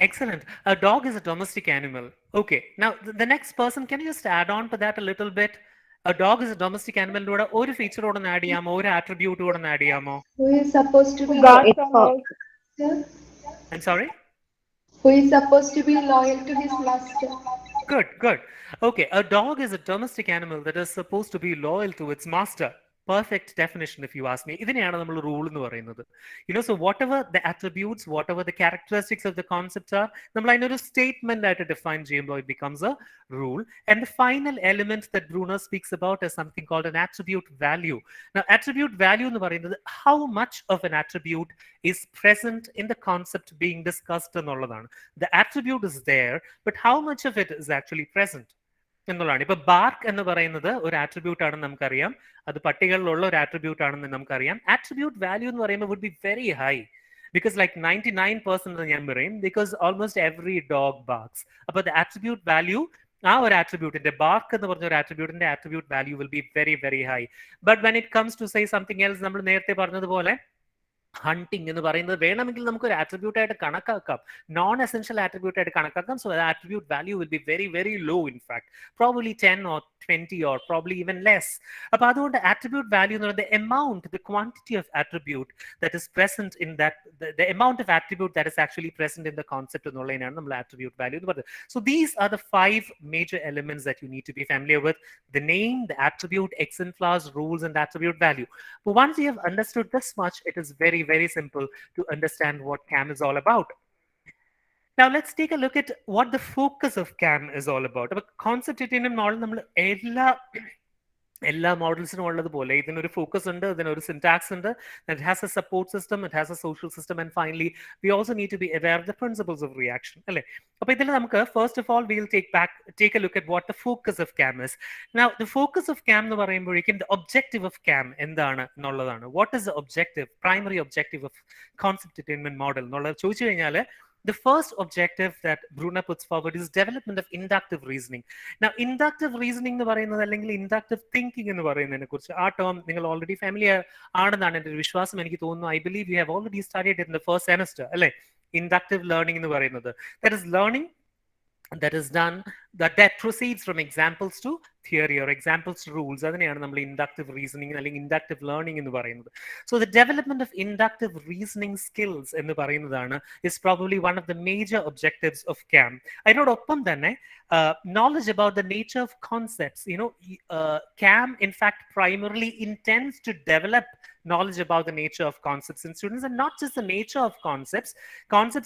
Excellent. A dog is a domestic animal. Okay. Now the next person, can you just add on to that a little bit? A dog is a domestic animal. ഒരു feature കൂടെ add ചെയ്യാമോ? ഒരു attribute കൂടെ add ചെയ്യാമോ? Who is supposed to be I'm sorry? Who is supposed to be loyal to his master? Good. Okay, a dog is a domestic animal that is supposed to be loyal to its master. Perfect definition if you ask me. ഇതിനെയാണ് നമ്മൾ rule എന്ന് പറയുന്നത്. So whatever the attributes, whatever the characteristics of the concept are, നമ്മൾ അതിനൊരു statement ആയിട്ട് define ചെയ്യുമ്പോൾ it becomes a rule. And the final element that Bruner speaks about is something called an attribute value. Now attribute value എന്ന് പറയുന്നത് how much of an attribute is present in the concept being discussed എന്നുള്ളതാണ്. The attribute is there, but how much of it is actually present എന്നുള്ളതാണ്. ഇപ്പൊ BARC എന്ന് പറയുന്നത് ഒരു attribute ആണെന്ന് നമുക്കറിയാം. അത് പട്ടികളിലുള്ള ഒരു ആട്രിബ്യൂട്ട് ആണെന്ന് നമുക്കറിയാം. ആട്രിബ്യൂട്ട് വാല്യൂ എന്ന് പറയുമ്പോൾ would be very high because like 99% ഞാൻ പറയും because almost every dog barks. അപ്പോൾ the attribute value ആ ഒരു ആട്രിബ്യൂട്ടിന്റെ ബാർക്ക് എന്ന് പറഞ്ഞ ഒരു ആട്രിബ്യൂട്ടിന്റെ attribute value will be very very high. But when it comes to say something else, നമ്മൾ നേരത്തെ പറഞ്ഞതുപോലെ ഹണ്ടിങ് എന്ന് പറയുന്നത് വേണമെങ്കിൽ നമുക്ക് ഒരു ആട്രിബ്യൂട്ട് ആയിട്ട് കണക്കാക്കാം, നോൺ എസെൻഷ്യൽ ആട്രിബ്യൂട്ട് ആയിട്ട് കണക്കാക്കാം. So attribute value will be very very low, in fact probably 10 or 20 or probably even less. അപ്പോൾ അതുകൊണ്ട് ആട്രിബ്യൂട്ട് വാല്യൂ എന്ന് പറയുന്നത് amount, the quantity of attribute that is present in that, the amount of attribute that is actually present in the concept എന്നുള്ളതിനാണ് നമ്മൾ attribute value എന്ന് പറയുന്നത്. So these are the 5 major elements that you need to be familiar with: the name, the attribute, exemplars, rules, and attribute value. But once you have understood this much, it is very very simple to understand what CAM is all about. Now let's take a look at what the focus of CAM is all about. അപ്പോൾ concept ടിറ്റേനിയം model നമ്മൾ എല്ലാ മോഡൽസിനും ഉള്ളതുപോലെ ഇതിനൊരു focus ഉണ്ട്, ഇതിനൊരു syntax ഉണ്ട്, it has a support system, it has a social system, and finally we also need to be aware of the principles of reaction, അല്ലേ? അപ്പോൾ ഇതിൽ നമുക്ക് first of all we'll take a look at what the focus of CAM is. Now the focus of CAM എന്ന് പറയുമ്പോഴേക്കും the objective of CAM എന്താണ് എന്നുള്ളതാണ്. What is the objective, primary objective of concept attainment model എന്നുള്ളത് ചോദിച്ചു കഴിഞ്ഞാൽ the first objective that Bruner puts forward is development of inductive reasoning. Now, inductive reasoning എന്ന് പറയുന്നത് അല്ലെങ്കിൽ inductive thinking എന്ന് പറയുന്നതിനെ കുറിച്ച് ആ ടേം നിങ്ങൾ ഓൾറെഡി ഫാമിലിയർ ആണെന്നാണ് എൻ്റെ ഒരു വിശ്വാസം. എനിക്ക് തോന്നുന്നു I believe you have already studied in the first semester, അല്ലേ? Inductive learning എന്ന് പറയുന്നത്, that is learning that is done that proceeds from examples to theory or examples to rules. അതിനെയാണ് നമ്മൾ inductive reasoning അല്ലെങ്കിൽ inductive learning എന്ന് പറയുന്നത്. So the development of inductive reasoning skills എന്ന് പറയുന്നതാണ് is probably one of the major objectives of CAM. അതിനോടൊപ്പം തന്നെ knowledge about the nature of concepts. CAM in fact primarily intends to develop knowledge about the nature of concepts in students, and not just the nature of concepts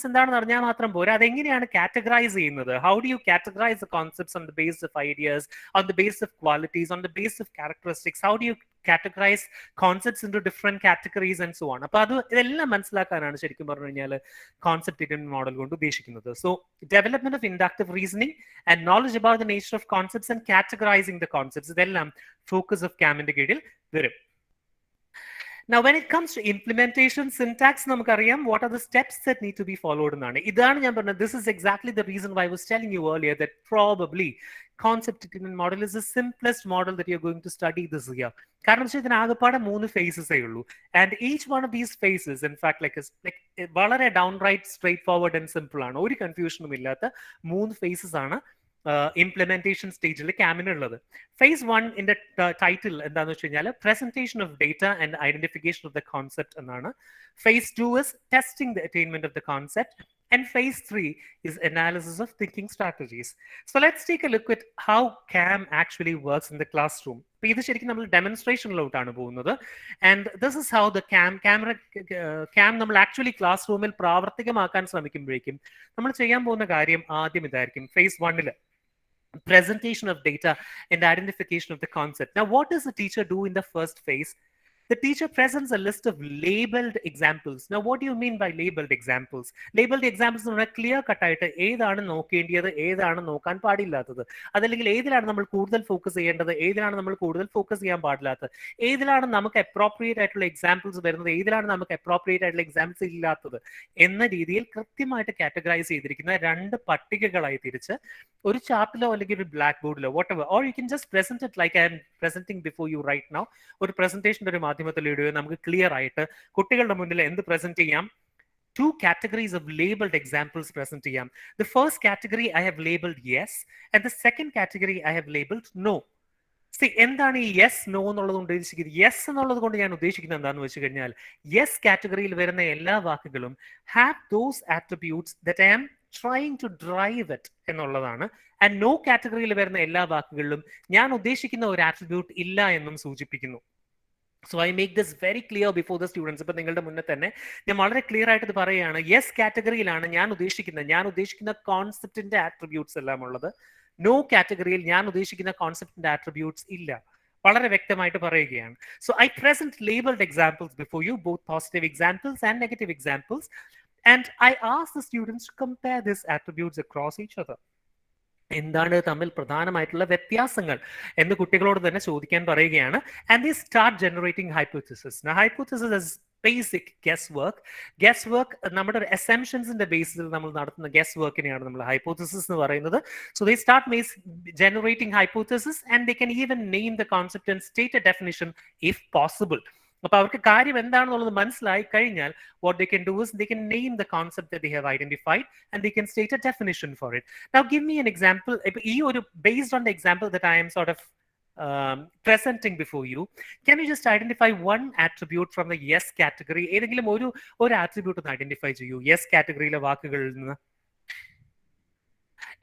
എന്താണെന്ന് അറിഞ്ഞാൽ മാത്രം പോരാ, അതെങ്ങനെയാണ് categorise ചെയ്യുന്നത്. How do you categorize the concepts on the basis of ideas, on the basis of qualities, on the basis of characteristics? How do you categorize concepts into different categories and so on. അപ്പോൾ അത് ഇതെല്ലാം മനസ്സിലാക്കാനാണ് ശരിക്കും പറഞ്ഞു കഴിഞ്ഞാൽ concept determinant model കൊണ്ട് ഉദ്ദേശിക്കുന്നത്. So development of inductive reasoning and knowledge about the nature of concepts and categorising the concepts, ഇതെല്ലാം focus of ക്യാമിന്റെ കീഴിൽ വരും. Now, when it comes to implementation, syntax, നമുക്കറിയാം what are the steps that need to be followed എന്നാണ്. ഇതാണ് ഞാൻ പറഞ്ഞത്. This is exactly the reason why I was telling you earlier that probably concept determinant model is the simplest model that you're going to study this year. കാരണം വെച്ചാൽ ഇതിനാകെപ്പാടെ 3 phases ഉള്ളൂ. And each one of these phases, in fact, like വളരെ downright straightforward and simple ആണ്. ഒരു കൺഫ്യൂഷനും ഇല്ലാത്ത 3 phases ആണ് implementation സ്റ്റേജിൽ ക്യാമിനുള്ളത്. Phase 1 in the title എന്താണെന്ന് വെച്ച് കഴിഞ്ഞാൽ presentation of data and identification of the concept എന്നാണ്. Phase 2 is testing the attainment of the concept. And phase 3 is analysis of thinking strategies. So let's take a look at how CAM actually works in the classroom. ഇത് ശരിക്കും നമ്മൾ ഡെമോൺസ്ട്രേഷനിലോട്ടാണ് പോകുന്നത്. And this is how the CAM നമ്മൾ actually class റൂമിൽ പ്രാവർത്തികമാക്കാൻ ശ്രമിക്കുമ്പോഴേക്കും നമ്മൾ ചെയ്യാൻ പോകുന്ന കാര്യം ആദ്യം ഇതായിരിക്കും. Phase 1 presentation of data and identification of the concept. Now, what does the teacher do in the first phase? The teacher presents a list of labeled examples. Now, what do you mean by labeled examples? Labeled examples എന്ന് പറഞ്ഞാൽ clear കട്ടായിട്ട് ഏതാണ് നോക്കേണ്ടത്, ഏതാണ് നോക്കാൻ പാടില്ലാത്തത്, അതല്ലെങ്കിൽ ഏതിലാണ് നമ്മൾ കൂടുതൽ ഫോക്കസ് ചെയ്യേണ്ടത്, ഏതിലാണ് നമ്മൾ കൂടുതൽ ഫോക്കസ് ചെയ്യാൻ പാടില്ലാത്തത്, ഏതിലാണ് നമുക്ക് അപ്രോപ്രിയേറ്റ് ആയിട്ടുള്ള എക്സാമ്പിൾസ് വരുന്നത്, ഏതിലാണ് നമുക്ക് അപ്രോപ്രിയേറ്റ് ആയിട്ടുള്ള എക്സാമ്പിൾസ് ഇല്ലാത്തത് എന്ന രീതിയിൽ കൃത്യമായിട്ട് കാറ്റഗറൈസ് ചെയ്തിരിക്കുന്ന 2 പട്ടികകളായി തിരിച്ച് ഒരു ചാർട്ടിലോ അല്ലെങ്കിൽ ഒരു black ബോർഡിലോ whatever, or you can just present it like I am presenting before you right now. ഒരു പ്രസന്റേഷൻ്റെ ഒരു മാധ്യമത്തിലൂടെ നമുക്ക് ക്ലിയർ ആയിട്ട് കുട്ടികളുടെ മുന്നിൽ എന്ത് പ്രസന്റ് ചെയ്യാം? 2 categories of labeled examples present ചെയ്യാം. The first category I have labeled yes, and the second category I have labeled no. See, എന്താണ് ഈ യെസ് നോ എന്നുള്ളത് കൊണ്ട് ഉദ്ദേശിക്കുന്നത്? യെസ് എന്നുള്ളത് കൊണ്ട് ഞാൻ ഉദ്ദേശിക്കുന്നത് എന്താണെന്ന് വെച്ച് കഴിഞ്ഞാൽ യെസ് കാറ്റഗറിയിൽ വരുന്ന എല്ലാ വാക്കുകളും have those attributes that I am trying to drive it എന്നുള്ളതാണ്. ആൻഡ് നോ കാറ്റഗറിയിൽ വരുന്ന എല്ലാ വാക്കുകളിലും ഞാൻ ഉദ്ദേശിക്കുന്ന ഒരു ആട്രിബ്യൂട്ട് ഇല്ല എന്നും സൂചിപ്പിക്കുന്നു. So I make this very clear before the students. ഇപ്പൊ നിങ്ങളുടെ മുന്നേ തന്നെ ഞാൻ വളരെ ക്ലിയർ ആയിട്ട് ഇത് പറയുകയാണ്. യെസ് കാറ്റഗറിയിലാണ് ഞാൻ ഉദ്ദേശിക്കുന്ന കോൺസെപ്റ്റിന്റെ ആട്രിബ്യൂട്ട്സ് എല്ലാം ഉള്ളത്. നോ കാറ്റഗറിയിൽ ഞാൻ ഉദ്ദേശിക്കുന്ന കോൺസെപ്റ്റിന്റെ ആട്രിബ്യൂട്ട്സ് ഇല്ല. വളരെ വ്യക്തമായിട്ട് പറയുകയാണ്. So I present labelled examples before you, both positive examples and negative examples, and I ask the students to compare this attributes across each other. എന്താണ് തമ്മിൽ പ്രധാനമായിട്ടുള്ള വ്യത്യാസങ്ങൾ എന്ന് കുട്ടികളോട് തന്നെ ചോദിക്കാൻ പറയുകയാണ്. And they start generating hypothesis. Hypothesis is basic guesswork. നമ്മുടെ ഒരു അസംഷൻസിന്റെ ബേസിസിൽ നമ്മൾ നടത്തുന്ന ഗസ് വർക്കിനെയാണ് നമ്മൾ ഹൈപ്പോത്തിസിസ് എന്ന് പറയുന്നത്. So they start generating hypothesis and they can even name the concept and state A definition if possible. അപ്പൊ അവർക്ക് കാര്യം എന്താണെന്നുള്ളത് മനസ്സിലായി കഴിഞ്ഞാൽ what they can do is they can name the concept that they have identified and they can state a definition for it. Now give me an example. Based on the example that I am sort of presenting before you, can you just identify one attribute from the yes category? ഏതെങ്കിലും ഒരു attribute ഒന്ന് identify ചെയ്യൂ yes കാറ്റഗറിയിലെ വാക്കുകളിൽ നിന്ന്.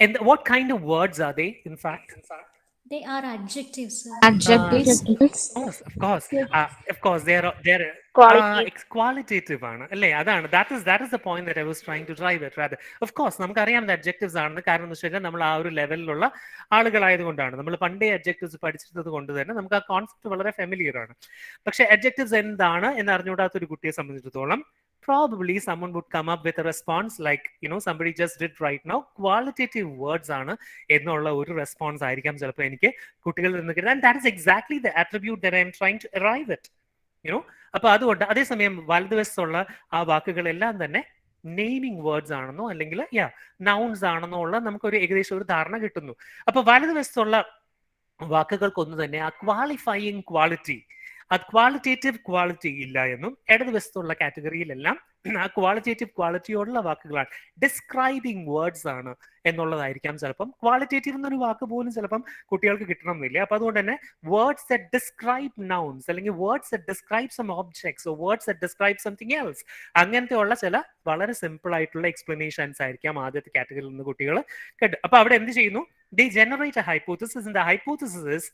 And what kind of words are they in fact? They are adjectives, sir. Adjectives. Of course they're qualitative ആണ് അല്ലേ? അതാണ് that is the point that I was trying to drive at rather. Of course നമുക്കറിയാം adjectives ആണെന്ന്. കാരണം എന്ന് വെച്ചാൽ നമ്മൾ ആ ഒരു ലെവലിലുള്ള ആളുകളായതുകൊണ്ടാണ്. നമ്മൾ പണ്ടേ adjectives പഠിച്ചിരുന്നത് കൊണ്ട് തന്നെ നമുക്ക് ആ കോൺസെപ്റ്റ് വളരെ ഫെമിലിയർ ആണ്. പക്ഷെ adjectives എന്താണ് എന്ന് അറിഞ്ഞുകൂടാത്ത ഒരു കുട്ടിയെ സംബന്ധിച്ചിടത്തോളം probably someone would come up with a response like, somebody just did right now. Qualitative words ആണ് എന്നുള്ള ഒരു റെസ്പോൺസ് ആയിരിക്കാം ചിലപ്പോൾ എനിക്ക് കുട്ടികളിൽ നിന്ന് കിട്ടുന്നത്. And that is exactly the attribute that I am trying to arrive at. അപ്പൊ അതുകൊണ്ട് അതേസമയം വലതുവശത്തുള്ള ആ വാക്കുകളെല്ലാം തന്നെ നെയിമിംഗ് വേർഡ്സ് ആണെന്നോ അല്ലെങ്കിൽ നൗൺസ് ആണെന്നോ ഉള്ള നമുക്കൊരു ഏകദേശം ഒരു ധാരണ കിട്ടുന്നു. അപ്പൊ വലതുവശത്തുള്ള വാക്കുകൾക്കൊന്നും തന്നെ ആ ക്വാളിഫയിങ് ക്വാളിറ്റി, ആ ക്വാളിറ്റേറ്റീവ് ക്വാളിറ്റി ഇല്ല എന്നും ഇടതുവശത്തുള്ള കാറ്റഗറിയിലെല്ലാം ആ ക്വാളിറ്റേറ്റീവ് ക്വാളിറ്റിയോടുള്ള വാക്കുകളാണ്. ഡിസ്ക്രൈബിങ് വേർഡ്സ് ആണ് എന്നുള്ളതായിരിക്കാം ചിലപ്പം. ക്വാളിറ്റേറ്റീവ് എന്നൊരു വാക്ക് പോലും ചിലപ്പം കുട്ടികൾക്ക് കിട്ടണമെന്നില്ല. അപ്പൊ അതുകൊണ്ട് തന്നെ വേർഡ്സ് ദാറ്റ് ഡിസ്ക്രൈബ് നൗൺസ് അല്ലെങ്കിൽ words that describe some objects, words that describe something else, അങ്ങനത്തെ ഉള്ള ചില വളരെ സിമ്പിൾ ആയിട്ടുള്ള എക്സ്പ്ലനേഷൻസ് ആയിരിക്കാം ആദ്യത്തെ കാറ്റഗറിയിൽ നിന്ന് കുട്ടികൾ കേട്ടു. അപ്പൊ അവിടെ എന്ത് ചെയ്യുന്നു? They generate a hypothesis, and the hypothesis is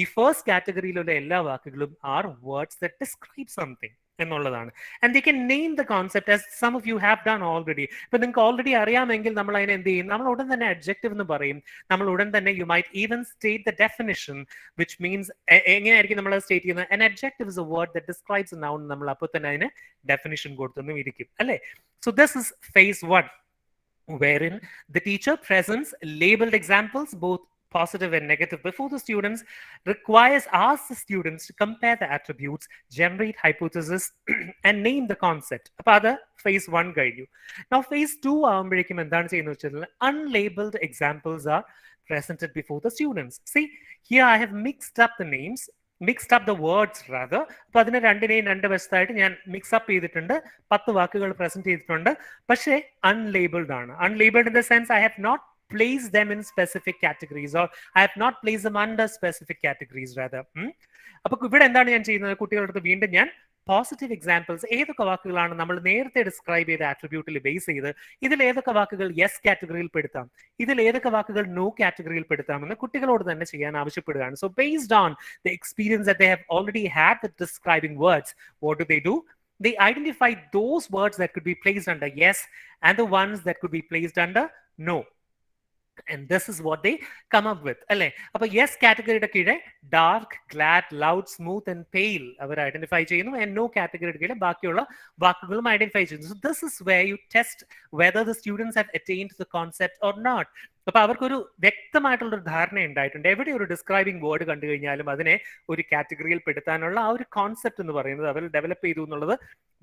ഈ ഫസ്റ്റ് കാറ്റഗറിയിലുള്ള എല്ലാ വാക്കുകളും are words that describe something എന്നുള്ളതാണ്. And they can name the concept as some of you have done already. ഇപ്പൊ നിങ്ങൾക്ക് ഓൾറെഡി അറിയാമെങ്കിൽ നമ്മൾ അതിനെ എന്ത് ചെയ്യും, നമ്മൾ ഉടൻ തന്നെ അഡ്ജക്റ്റീവ് എന്ന് പറയും. നമ്മൾ ഉടൻ തന്നെ you might even state the definition which means എങ്ങനെയായിരിക്കും നമ്മൾ സ്റ്റേറ്റ് ചെയ്യുന്നത്, an adjective is a word that describes a noun. നമ്മൾ അപ്പോൾ തന്നെ അതിന് ഡെഫിനിഷൻ കൊടുത്തൊന്നും ഇരിക്കും അല്ലേ. So this is phase 1, wherein the teacher presents labeled examples, both positive and negative, before the students, asks the students to compare the attributes, generate hypothesis and name the concept. Appo adu phase 1 കഴിഞ്ഞു. Now phase 2 ആവുമ്പോഴേക്കും എന്താണ് ചെയ്യുന്നത് വെച്ചാൽ unlabeled examples are presented before the students. See, here I have mixed up the names, mixed up the words rather. അപ്പൊ അതിനെ രണ്ടിനെയും രണ്ട് വശത്തായിട്ട് ഞാൻ മിക്സ് അപ്പ് ചെയ്തിട്ടുണ്ട്, 10 വാക്കുകൾ പ്രസന്റ് ചെയ്തിട്ടുണ്ട്. പക്ഷേ unlabeled ആണ്. Unlabeled in the sense I have not place them in specific categories, or I have not placed them under specific categories rather. അപ്പൊ ഇവിടെ എന്താണ് ഞാൻ ചെയ്യുന്നത്, കുട്ടികളുടെ അടുത്ത് വീണ്ടും ഞാൻ പോസിറ്റീവ് എക്സാമ്പിൾസ് ഏതൊക്കെ വാക്കുകളാണ് നമ്മൾ നേരത്തെ ഡിസ്ക്രൈബ് ചെയ്ത ആട്രിബ്യൂട്ടിൽ ബേസ് ചെയ്ത് ഇതിൽ ഏതൊക്കെ വാക്കുകൾ യെസ് കാറ്റഗറിയിൽ പെടുത്താം, ഇതിൽ ഏതൊക്കെ വാക്കുകൾ നോ കാറ്റഗറിയിൽ പെടുത്താമെന്ന് കുട്ടികളോട് തന്നെ ചെയ്യാൻ ആവശ്യപ്പെടുകയാണ്. So based on the experience that they have already had with describing words, what do? They identify those words that could be placed under yes and the ones that could be placed under no. And this is what they come up with. അല്ലേ, അപ്പൊ yes കാറ്റഗറിയുടെ കീഴെ dark, glad, loud, smooth and pale അവർ identify ചെയ്യുന്നു. And no കാറ്റഗറിയുടെ കീഴെ ബാക്കിയുള്ള വാക്കുകളും ഐഡന്റിഫൈ ചെയ്യുന്നു. So this is where you test whether the students have attained the concept or not. അപ്പൊ അവർക്കൊരു വ്യക്തമായിട്ടുള്ള ഒരു ധാരണ ഉണ്ടായിട്ടുണ്ട്. എവിടെ ഒരു ഡിസ്ക്രൈബിംഗ് വേർഡ് കണ്ടു കഴിഞ്ഞാലും അതിനെ ഒരു കാറ്റഗറിയിൽ പെടുത്താനുള്ള ആ ഒരു കോൺസെപ്റ്റ് എന്ന് പറയുന്നത് അവർ ഡെവലപ്പ് ചെയ്തു എന്നുള്ളത്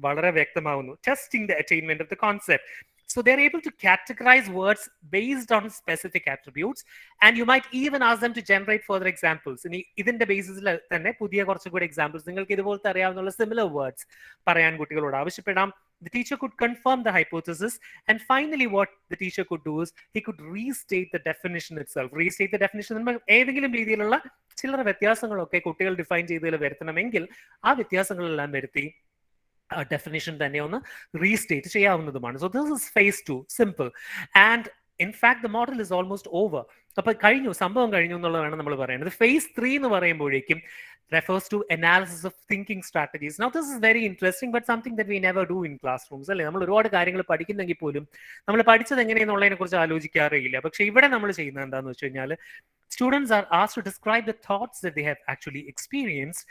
വളരെ വ്യക്തമാവുന്നു. Testing the attainment of the concept. So they're able to categorize words based on specific attributes, and you might even ask them to generate further examples. In ഇതിന്റെ ബേസിസിൽ തന്നെ പുതിയ കുറച്ചുകൂടി എക്സാമ്പിൾസ് നിങ്ങൾക്ക് ഇതുപോലത്തെ അറിയാവുന്ന similar words പറയാൻ കുട്ടികളോട് ആവശ്യപ്പെടാം. The teacher could confirm the hypothesis, and finally what the teacher could do is he could restate the definition itself. Restate the definition ഏതെങ്കിലും രീതിയിലുള്ള ചില്ലറ വ്യത്യാസങ്ങളൊക്കെ കുട്ടികൾ ഡിഫൈൻ ചെയ്തതിൽ വരുത്തണമെങ്കിൽ ആ വ്യത്യാസങ്ങളെല്ലാം വരുത്തി ഡെഫിനിഷൻ തന്നെ ഒന്ന് റീസ്റ്റേറ്റ് ചെയ്യാവുന്നതുമാണ്. So this is phase 2, simple. And in fact the model is almost over. അപ്പൊ കഴിഞ്ഞു, സംഭവം കഴിഞ്ഞു എന്നുള്ളതാണ് നമ്മൾ പറയുന്നത്. phase 3 എന്ന് പറയുമ്പോഴേക്കും refers to analysis of thinking strategies. Now this is very interesting, but something that we never do in classrooms. അല്ലേ, നമ്മൾ ഒരുപാട് കാര്യങ്ങൾ പഠിക്കുന്നെങ്കിൽ പോലും നമ്മൾ പഠിച്ചത് എങ്ങനെയെന്നുള്ളതിനെ കുറിച്ച് ആലോചിക്കാറേയില്ല. പക്ഷെ ഇവിടെ നമ്മൾ ചെയ്യുന്നത് എന്താണെന്ന് വെച്ച് കഴിഞ്ഞാൽ students are asked to describe the thoughts that they have actually experienced,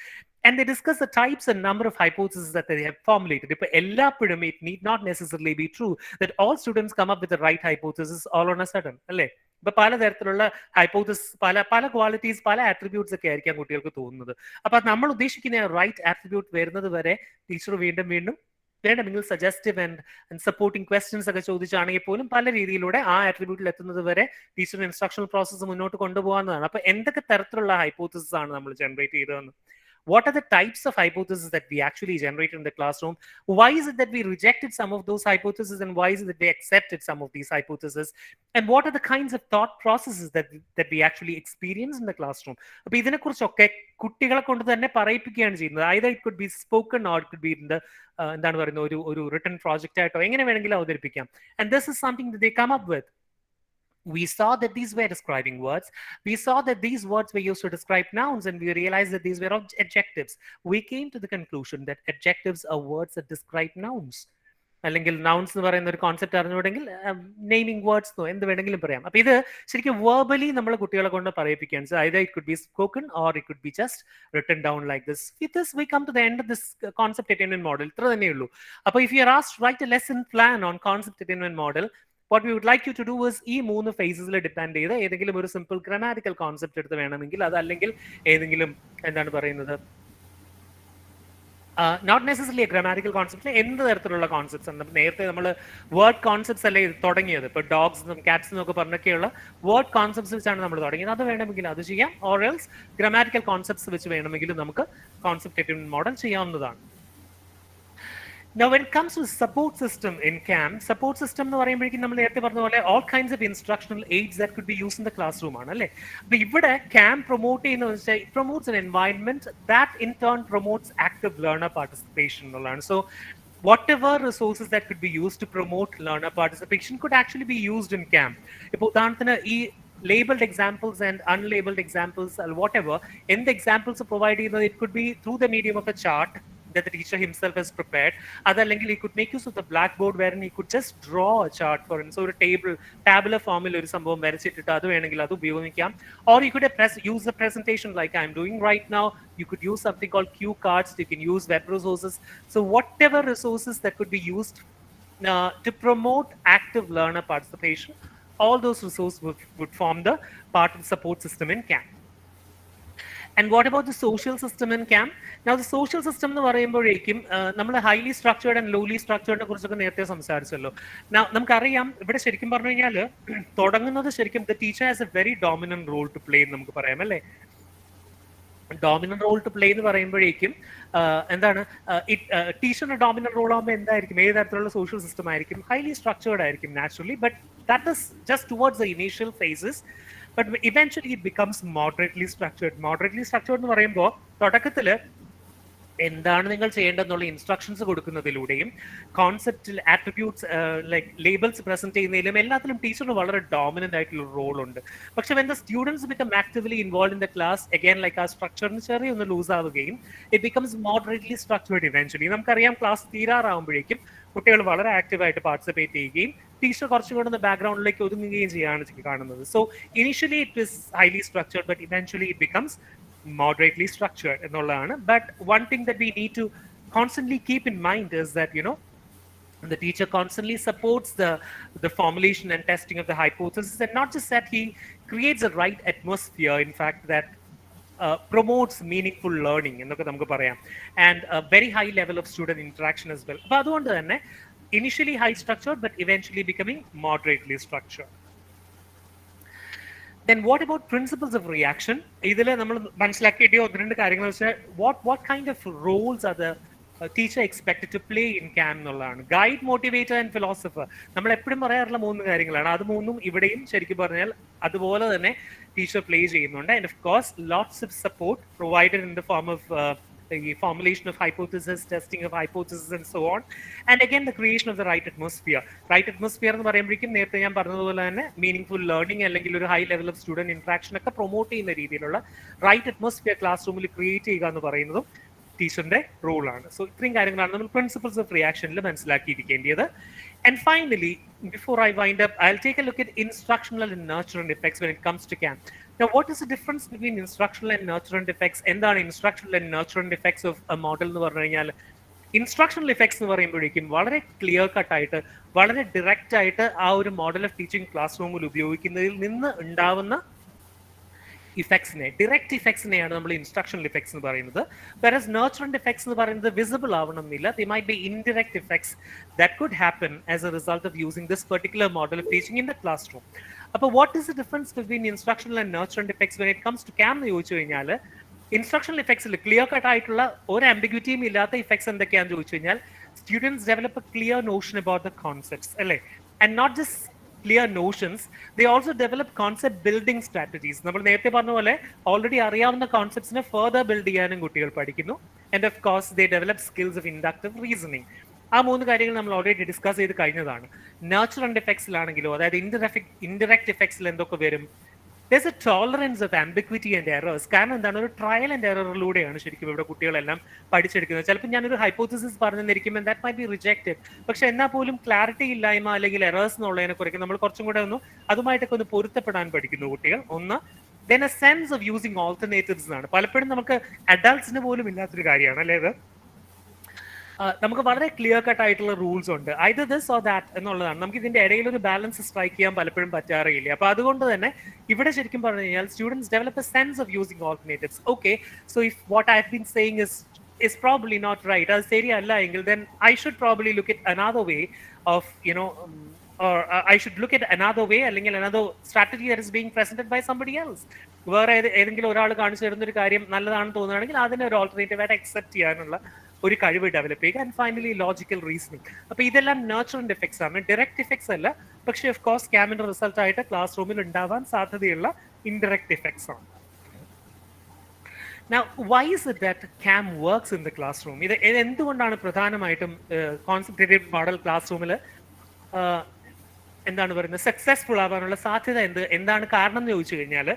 and they discuss the types and number of hypotheses that they have formulated. Ipo ellappudum it need not necessarily be true that all students come up with the right hypothesis all on a sudden. Alle, ഇപ്പൊ പലതരത്തിലുള്ള hypothesis, പല qualities, പല attributes ഒക്കെ ആയിരിക്കാം കുട്ടികൾക്ക് തോന്നുന്നത്. അപ്പൊ നമ്മൾ ഉദ്ദേശിക്കുന്ന റൈറ്റ് ആട്രിബ്യൂട്ട് വരുന്നത് വരെ ടീച്ചർ വീണ്ടും വേണമെങ്കിൽ സജസ്റ്റീവ് ആൻഡ് സപ്പോർട്ടിംഗ് ക്വസ്റ്റ്യൻസ് ഒക്കെ ചോദിച്ചാണെങ്കിൽ പോലും പല രീതിയിലൂടെ ആ ആട്രിബ്യൂട്ടിൽ എത്തുന്നത് വരെ ടീച്ചർ ഇൻസ്ട്രക്ഷണൽ പ്രോസസ്സ് മുന്നോട്ട് കൊണ്ടുപോകാവുന്നതാണ്. അപ്പൊ എന്തൊക്കെ തരത്തിലുള്ള ഹൈപ്പോത്തസിസ് ആണ് നമ്മൾ ജനറേറ്റ് ചെയ്തതെന്ന്, what are the types of hypotheses that we actually generate in the classroom, why is it that we rejected some of those hypotheses and why is it that we accepted some of these hypotheses, and what are the kinds of thought processes that we actually experience in the classroom. അപ്പൊ ഇതിനെ കുറിച്ചൊക്കെ കുട്ടികളെ കൊണ്ട് തന്നെ പറയിപ്പിക്കുകയാണ് ചെയ്യുന്നത്. either it could be spoken or it could be in the എന്താണ് പറയുന്നത് ഒരു written project ആയിട്ടോ എങ്ങനെ വേണമെങ്കിലും അവതരിപ്പിക്കാം. and this is something that they come up with. We saw that these were describing words. We saw that these words were used to describe nouns, and we realized that these were adjectives. We came to the conclusion that adjectives are words that describe nouns. അല്ലെങ്കിൽ nouns എന്ന് പറയുന്ന ഒരു concept അറിഞ്ഞുകൂടെങ്കിൽ naming words എന്ത് വേണമെങ്കിലും പറയാം. അപ്പൊ ഇത് ശരിക്കും വെർബലി നമ്മൾ കുട്ടികളെ കൊണ്ട് പറയിപ്പിക്കുകയാണ്. So either it could be spoken or it could be just written down like this. With this we come to the end of this concept attainment model. ഇത്ര തന്നെയുള്ളൂ. അപ്പൊ if you are asked to write a lesson plan on concept attainment model, what we would like you to do is ഈ 3 ഫേസസിൽ depend ചെയ്ത് ഏതെങ്കിലും ഒരു simple grammatical concept എടുത്ത് വേണമെങ്കിൽ, അതല്ലെങ്കിൽ ഏതെങ്കിലും എന്താണ് പറയുന്നത് നോട്ട് നെസസറിലി ഗ്രാമാറ്റിക്കൽ കോൺസെപ്റ്റ്, എന്ത് തരത്തിലുള്ള കോൺസെപ്റ്റ്സ്. നേരത്തെ നമ്മൾ വേർഡ് കോൺസെപ്റ്റ്സ് അല്ലേ തുടങ്ങിയത്. ഇപ്പൊ ഡോഗ്സ് കാറ്റ്സ് എന്നൊക്കെ പറഞ്ഞൊക്കെയുള്ള വേർഡ് കോൺസെപ്റ്റ്സ് വെച്ചാണ് നമ്മൾ തുടങ്ങിയത്. അത് വേണമെങ്കിൽ അത് ചെയ്യാം, ഓർ എൽസ് ഗ്രാമാറ്റിക്കൽ കോൺസെപ്റ്റ്സ് വെച്ച് വേണമെങ്കിലും നമുക്ക് കോൺസെപ്റ്റ് അറ്റൈൻമെന്റ് മോഡൽ ചെയ്യാവുന്നതാണ്. Now when it comes to support system in CAM, support system എന്ന് പറയുമ്പോഴേക്കും നമ്മൾ നേരത്തെ പറഞ്ഞ പോലെ all kinds of instructional aids that could be used in the classroom ആണ് അല്ലേ. അപ്പൊ ഇവിടെ CAM പ്രൊമോട്ട് ചെയ്യുന്നത് വെച്ചാൽ it promotes an environment that in turn promotes active learner participation എന്നുള്ളതാണ്. So whatever resources that could be used to promote learner participation could actually be used in CAM. ഇപ്പൊ ഉദാഹരണത്തിന് ഈ labeled examples and unlabeled examples or whatever, in the examples provided, it could be through the medium of a chart, that the teacher himself has prepared. Otherwise, he could make use of the blackboard wherein he could just draw a chart for instance, or a tabular formula or some or you could use a presentation like I'm doing right now. You could use something called cue cards. You can use web resources. So whatever resources that could be used to promote active learner participation, all those resources would form the part of the support system in CAM. And what about the social system in CAM? Now, the social system എന്ന് പറയുമ്പോഴേക്കും നമ്മൾ highly structured and lowly structured കുറിച്ചൊക്കെ നേരത്തെ സംസാരിച്ചല്ലോ. Now, നമുക്കറിയാം ഇവിടെ ശരിക്കും പറഞ്ഞു കഴിഞ്ഞാൽ തുടങ്ങുന്നത് ശരിക്കും the teacher has a very dominant role to play എന്ന് നമുക്ക് പറയാം അല്ലേ? ഡോമിനന്റ് റോൾ ടു പ്ലേ എന്ന് പറയുമ്പോഴേക്കും എന്താണ് ടീച്ചറിന്റെ ഡോമിനന്റ് റോൾ ആകുമ്പോൾ എന്തായിരിക്കും, ഏത് തരത്തിലുള്ള സോഷ്യൽ സിസ്റ്റം ആയിരിക്കും? ഹൈലി സ്ട്രക്ചേർഡ് ആയിരിക്കും naturally, but that is just towards the initial phases. But eventually it becomes moderately structured. Moderately structured എന്ന് പറയുമ്പോൾ തുടക്കത്തിൽ എന്താണ് നിങ്ങൾ ചെയ്യേണ്ടതെന്നുള്ള ഇൻസ്ട്രക്ഷൻസ് കൊടുക്കുന്നതിലൂടെയും കോൺസെപ്റ്റിൽ ആട്രിബ്യൂട്ട്സ് ലൈക്ക് ലേബിൾസ് പ്രസന്റ് ചെയ്യുന്നതിലും എല്ലാത്തിലും ടീച്ചറിന് വളരെ ഡോമിനന്റ് ആയിട്ടുള്ള റോൾ ഉണ്ട്. പക്ഷെ when the students become actively involve in the class, again like ആ സ്ട്രക്ചറിന് ചെറിയൊന്ന് ലൂസ് ആവുകയും it becomes moderately structured eventually. നമുക്കറിയാം ക്ലാസ് തീരാറാകുമ്പോഴേക്കും കുട്ടികൾ വളരെ ആക്റ്റീവായിട്ട് പാർട്ടിസിപ്പേറ്റ് ചെയ്യുകയും ടീച്ചർ കുറച്ചുകൂടെ ബാക്ക്ഗ്രൗണ്ടിലേക്ക് ഒതുങ്ങുകയും ചെയ്യാണ് കാണുന്നത്. So initially it is highly structured, but eventually it becomes moderately structured എന്നുള്ളതാണ്. But one thing that we need to constantly keep in mind is that the teacher constantly supports the formulation and testing of the hypothesis, and not just that, he creates a right atmosphere, in fact, that promotes meaningful learning എന്നൊക്കെ നമുക്ക് പറയാം, and a very high level of student interaction as well. അപ്പോൾ അതുകൊണ്ട് തന്നെ initially high structured but eventually becoming moderately structured. Then what about principles of reaction? ഇതിൽ നമ്മൾ മനസ്സിലാക്കിയ ഒന്ന് രണ്ട് കാര്യങ്ങൾ വെച്ചാൽ what kind of roles are the teacher expected to play in CAM എന്നുള്ളതാണ്. Guide, motivator and philosopher. നമ്മൾ എപ്പോഴും പറയാറുള്ള മൂന്ന് കാര്യങ്ങളാണ്. അത് മൂന്നും ഇവിടെയും ശരിക്കും പറഞ്ഞാൽ അതുപോലെ തന്നെ ടീച്ചർ പ്ലേ ചെയ്യുന്നുണ്ട്. And of course lots of support provided in the form of the formulation of hypothesis, testing of hypothesis, and so on. And again, the creation of the right atmosphere. Right atmosphere എന്ന് പറയുമ്പോഴേക്കും നേരത്തെ ഞാൻ പറഞ്ഞതുപോലെ തന്നെ meaning learning അല്ലെങ്കിൽ ഒരു high level of student interaction ഒക്കെ promote ചെയ്യുന്ന രീതിയിലുള്ള റൈറ്റ് അറ്റ്മോസ്ഫിയർ ക്ലാസ് റൂമിൽ ക്രിയേറ്റ് ചെയ്യുക എന്ന് പറയുന്നതും ടീച്ചറിന്റെ റോളാണ്. സോ ഇത്രയും കാര്യങ്ങളാണ് നമ്മൾ പ്രിൻസിപ്പിൾസ് ഓഫ് റിയാക്ഷനിൽ മനസ്സിലാക്കിയിരിക്കേണ്ടത്. And finally, before I wind up, I'll take a look at instructional and nurturant effects when it comes to CAM. Now, what is the difference between instructional and nurturant effects? എന്താണ് instructional and nurturant effects of a model എന്ന് പറഞ്ഞു കഴിഞ്ഞാൽ, instructional effects എന്ന് പറയുമ്പോഴേക്കും വളരെ clear കട്ടായിട്ട് വളരെ direct ആയിട്ട് ആ ഒരു മോഡൽ ഓഫ് ടീച്ചിങ് ക്ലാസ് റൂമിൽ ഉപയോഗിക്കുന്നതിൽ നിന്ന് ഉണ്ടാവുന്ന ഇഫക്ട്സിനെ, ഡിറക്റ്റ് ഇഫക്ട്സിനെയാണ് നമ്മൾ ഇൻസ്ട്രക്ഷണൽ ഇഫക്ട്സ് എന്ന് പറയുന്നത്. വെറസ് നർച്ചറന്റ് ഇഫക്ട്സ് എന്ന് പറയുന്നത് വിസിബിൾ ആവണമെന്നില്ല. They might be indirect effects that could happen as a result of using this particular model of teaching in the class room. അപ്പോൾ what is the difference between instructional and nurturant effects when it comes to CAM എന്ന് ചോദിച്ചു കഴിഞ്ഞാൽ, instructional ഇഫക്ട്സിൽ clear cut ആയിട്ടുള്ള ഒരു ആംബിഗ്യൂറ്റിയും ഇല്ലാത്ത effects എന്തൊക്കെയാണെന്ന് ചോദിച്ചു കഴിഞ്ഞാൽ, students develop a clear notion about the concepts അല്ലേ, and not just clear notions, they also develop concept building strategies. നമ്മൾ നേരത്തെ പറഞ്ഞ പോലെ ഓൾറെഡി അറിയാവുന്ന കോൺസെപ്റ്റ്സിനെ ഫർദർ ബിൽഡ് ചെയ്യാനും കുട്ടികൾ പഠിക്കുന്നു. And of course they develop skills of inductive reasoning. ആ മൂന്ന് കാര്യങ്ങൾ നമ്മൾ ഓൾറെഡി ഡിസ്കസ് ചെയ്ത് കഴിഞ്ഞതാണ്. നർച്ചറന്റ് ഇഫക്ട്സിലാണെങ്കിലോ, അതായത് ഇൻഡയറക്റ്റ് ഇഫക്ട്സിൽ എന്തൊക്കെ വരും? There's a tolerance of ambiguity and errors. കാരണം എന്താണ്, ഒരു ട്രയൽ ആൻഡ് എററിലൂടെയാണ് ശരിക്കും ഇവിടെ കുട്ടികളെല്ലാം പഠിച്ചെടുക്കുന്നത്. ചിലപ്പോൾ ഞാനൊരു ഹൈപ്പോത്തസിസ് പറഞ്ഞിരിക്കുമ്പോൾ ദാറ്റ് മൈറ്റ് ബി റിജക്റ്റഡ്, പക്ഷെ എന്നാൽ പോലും ക്ലാരിറ്റി ഇല്ലായ്മ അല്ലെങ്കിൽ എറേഴ്സ് എന്നുള്ളതിനെ കുറിച്ച് നമ്മൾ കുറച്ചും കൂടെ അതുമായിട്ടൊക്കെ ഒന്ന് പൊരുത്തപ്പെടാൻ പഠിക്കുന്നു കുട്ടികൾ. ഒന്ന്, then a sense of using alternatives എന്നാണ്. പലപ്പോഴും നമുക്ക് അഡൾട്ട്സിന് പോലും ഇല്ലാത്തൊരു കാര്യമാണ് അല്ലേ ഇത്. നമുക്ക് വളരെ ക്ലിയർ കട്ട് ആയിട്ടുള്ള റൂൾസ് ഉണ്ട്, ഐദർ ദിസ് ഓർ ദാറ്റ് എന്നുള്ളതാണ്. നമുക്ക് ഇതിന്റെ ഇടയിൽ ഒരു ബാലൻസ് സ്ട്രൈക്ക് ചെയ്യാൻ പലപ്പോഴും പറ്റാറില്ല. അപ്പൊ അതുകൊണ്ട് തന്നെ ഇവിടെ ശരിക്കും പറഞ്ഞു കഴിഞ്ഞാൽ students develop A sense of using alternatives. Okay, so if what I have been saying is probably not right, അത് ശരിയല്ല എങ്കിൽ then I should probably look at another way of or I should look at another way അല്ലെങ്കിൽ another strategy that is being presented by somebody else. വേറെ ഏതെങ്കിലും ഒരാൾ കാണിച്ചു തരുന്ന ഒരു കാര്യം നല്ലതാണെന്ന് തോന്നുകയാണെങ്കിൽ അതിനെ ഒരു ഓൾട്ടർനേറ്റീവ് ആയിട്ട് അക്സെപ്റ്റ് ചെയ്യാനുള്ള ഒരു കഴിവ് ഡെവലപ്പ് ചെയ്യുക. And finally logical reasoning. അപ്പൊ ഇതെല്ലാം നർച്ചറന്റ് ഇഫക്ട്സ് ആണ്, ഡയറക്റ്റ് ഇഫക്ട്സ് അല്ല. പക്ഷേ ഓഫ് കോഴ്സ് CAMന്റെ റിസൾട്ട് ആയിട്ട് ക്ലാസ് റൂമിൽ ഉണ്ടാവാൻ സാധ്യതയുള്ള ഇൻഡയറക്റ്റ് ഇഫക്ട്സ് ആണ്. Now, why is it that CAM works in the classroom? ഇത് എന്തുകൊണ്ടാണ് പ്രധാനമായിട്ടും കോൺസെപ്റ്റേറ്റീവ് മോഡൽ ക്ലാസ് റൂമിൽ എന്താണ് പറയുന്നത് സക്സസ്ഫുൾ ആവാനുള്ള സാധ്യത എന്താണ് കാരണം എന്ന് ചോദിച്ചു കഴിഞ്ഞാൽ,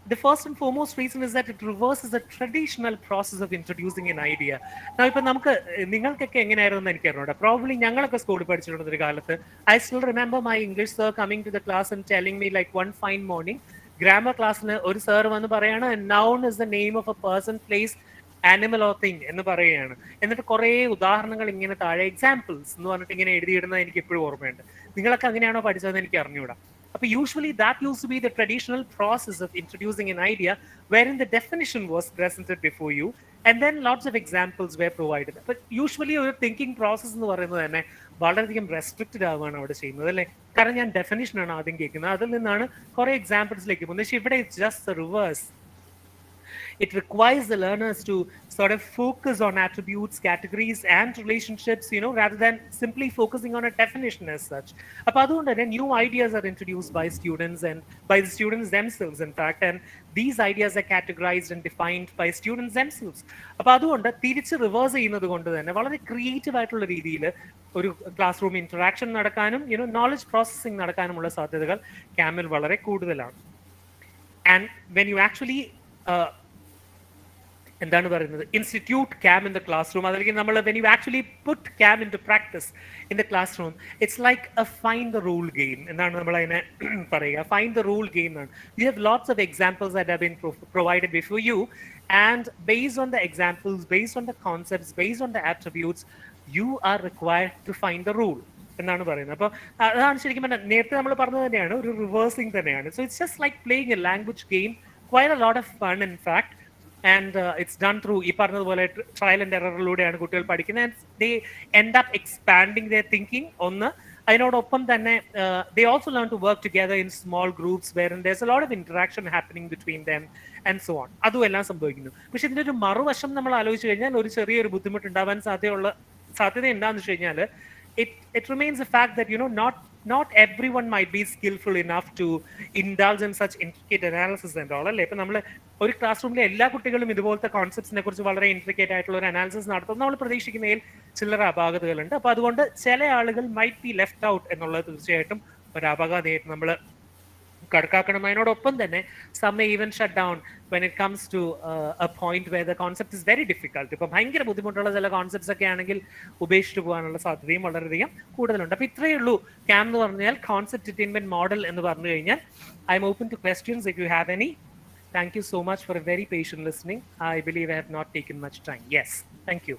the first and foremost reason is that it reverses the traditional process of introducing an idea. Now, ഇപ്പൊ നമുക്ക് നിങ്ങൾക്കൊക്കെ എങ്ങനെയായിരുന്നു എനിക്ക് അറിഞ്ഞൂടാ. Probably ഞങ്ങളൊക്കെ സ്കൂളിൽ പഠിച്ചിട്ടുള്ള ഒരു കാലത്ത് I still remember my English sir coming to the class and telling me like one fine morning, grammar ക്ലാസ്സിന് ഒരു sir വന്ന് പറയാണ് noun is the name of a person, place, animal or thing എന്ന് പറയുകയാണ്. എന്നിട്ട് കുറേ ഉദാഹരണങ്ങൾ ഇങ്ങനെ താഴെ എക്സാമ്പിൾസ് എന്ന് പറഞ്ഞിട്ട് ഇങ്ങനെ എഴുതിയിടുന്നത് എനിക്ക് ഇപ്പോഴും ഓർമ്മയുണ്ട്. നിങ്ങളൊക്കെ അങ്ങനെയാണോ പഠിച്ചതെന്ന് എനിക്ക് അറിഞ്ഞൂടാ. But usually that used to be the traditional process of introducing an idea wherein the definition was presented before you and then lots of examples were provided. But usually ഒരു thinking process എന്ന് പറയുന്നത് തന്നെ വളരെയധികം restricted ആവുകയാണ് അവിടെ ചെയ്യുന്നത് അല്ലേ? കാരണം ഞാൻ ഡെഫിനിഷനാണ് ആദ്യം കേൾക്കുന്നത്, അതിൽ നിന്നാണ് കുറെ എക്സാമ്പിൾസിലേക്ക് പോകുന്നത്. പക്ഷേ ഇവിടെ it's just the reverse. It requires the learners to sort of focus on attributes, categories, and relationships, rather than simply focusing on a definition as such. Then new ideas are introduced by students and by the students themselves, in fact, and these ideas are categorized and defined by students themselves. തിരിച്ച് reverse ചെയ്യുന്നത് കൊണ്ട് തന്നെ വളരെ creative ആയിട്ടുള്ള രീതിയിൽ ഒരു class room interaction നടക്കാനും knowledge processing നടക്കാനുമുള്ള സാധ്യതകൾ ക്യാമിൽ വളരെ കൂടുതലാണ്. And when you actually എന്താണ് പറയുന്നത് institute CAM in the classroom, അല്ലെങ്കിൽ നമ്മൾ when you actually put CAM into practice in the classroom, it's like a find the rule game എന്നാണ് നമ്മൾ അതിനെ പറയുക. find the rule game ആണ്. You have lots of examples that have been provided before you, and based on the examples, based on the concepts, based on the attributes, you are required to find the rule എന്നാണ് പറയുന്നത്. അപ്പോൾ അതാണ് ശരിക്കും പറഞ്ഞാൽ നേരത്തെ നമ്മൾ പറഞ്ഞത് തന്നെയാണ്, ഒരു റിവേഴ്സിംഗ് തന്നെയാണ്. So it's just like playing a language game, quite a lot of fun in fact. And it's done through ഈ പറഞ്ഞതുപോലെ ട്രയൽ ആൻഡ് എററിലൂടെയാണ് കുട്ടികൾ പഠിക്കുന്നത്. And they end up expanding their thinking. ഒന്ന് അതിനോടൊപ്പം തന്നെ they also learn to work together in small groups wherein there's a lot of interaction happening between them and so on. അതും എല്ലാം സംഭവിക്കുന്നു. പക്ഷെ ഇതിന്റെ ഒരു മറുവശം നമ്മൾ ആലോചിച്ച് കഴിഞ്ഞാൽ ഒരു ചെറിയൊരു ബുദ്ധിമുട്ട് ഉണ്ടാവാൻ സാധ്യത എന്താണെന്ന് വെച്ച് കഴിഞ്ഞാൽ it remains a fact that not everyone might be skillful enough to indulge in such intricate analysis and all അല്ലേ? ഇപ്പൊ നമ്മൾ ഒരു ക്ലാസ് റൂമിലെ എല്ലാ കുട്ടികളും ഇതുപോലത്തെ കോൺസെപ്റ്റ്സിനെ കുറിച്ച് വളരെ ഇൻട്രിക്കേറ്റ് ആയിട്ടുള്ള ഒരു അനാലിസിസ് നടത്തും നമ്മൾ പ്രതീക്ഷിക്കുന്നതിൽ ചില്ലറ അപാകതകളുണ്ട്. അപ്പൊ അതുകൊണ്ട് ചില ആളുകൾ മൈറ്റ് ബി ലെഫ്റ്റ് ഔട്ട് എന്നുള്ളത് തീർച്ചയായിട്ടും ഒരു അപാകതയായിട്ട് നമ്മൾ കണക്കാക്കണം. അതിനോടൊപ്പം തന്നെ some may even shut down when it comes to a point where the concept is very difficult. ഇപ്പൊ ഭയങ്കര ബുദ്ധിമുട്ടുള്ള ചില കോൺസെപ്റ്റ്സ് ഒക്കെ ആണെങ്കിൽ ഉപേക്ഷിച്ചു പോകാനുള്ള സാധ്യതയും വളരെയധികം കൂടുതലുണ്ട്. അപ്പൊ ഇത്രയേ ഉള്ളൂ CAM എന്ന് പറഞ്ഞാൽ കോൺസെപ്റ്റ് അറ്റൈൻമെന്റ് മോഡൽ എന്ന് പറഞ്ഞു കഴിഞ്ഞാൽ. I M open two questions if you have any. Thank you so much for a very patient listening. I believe I have not taken much time. Yes, thank you.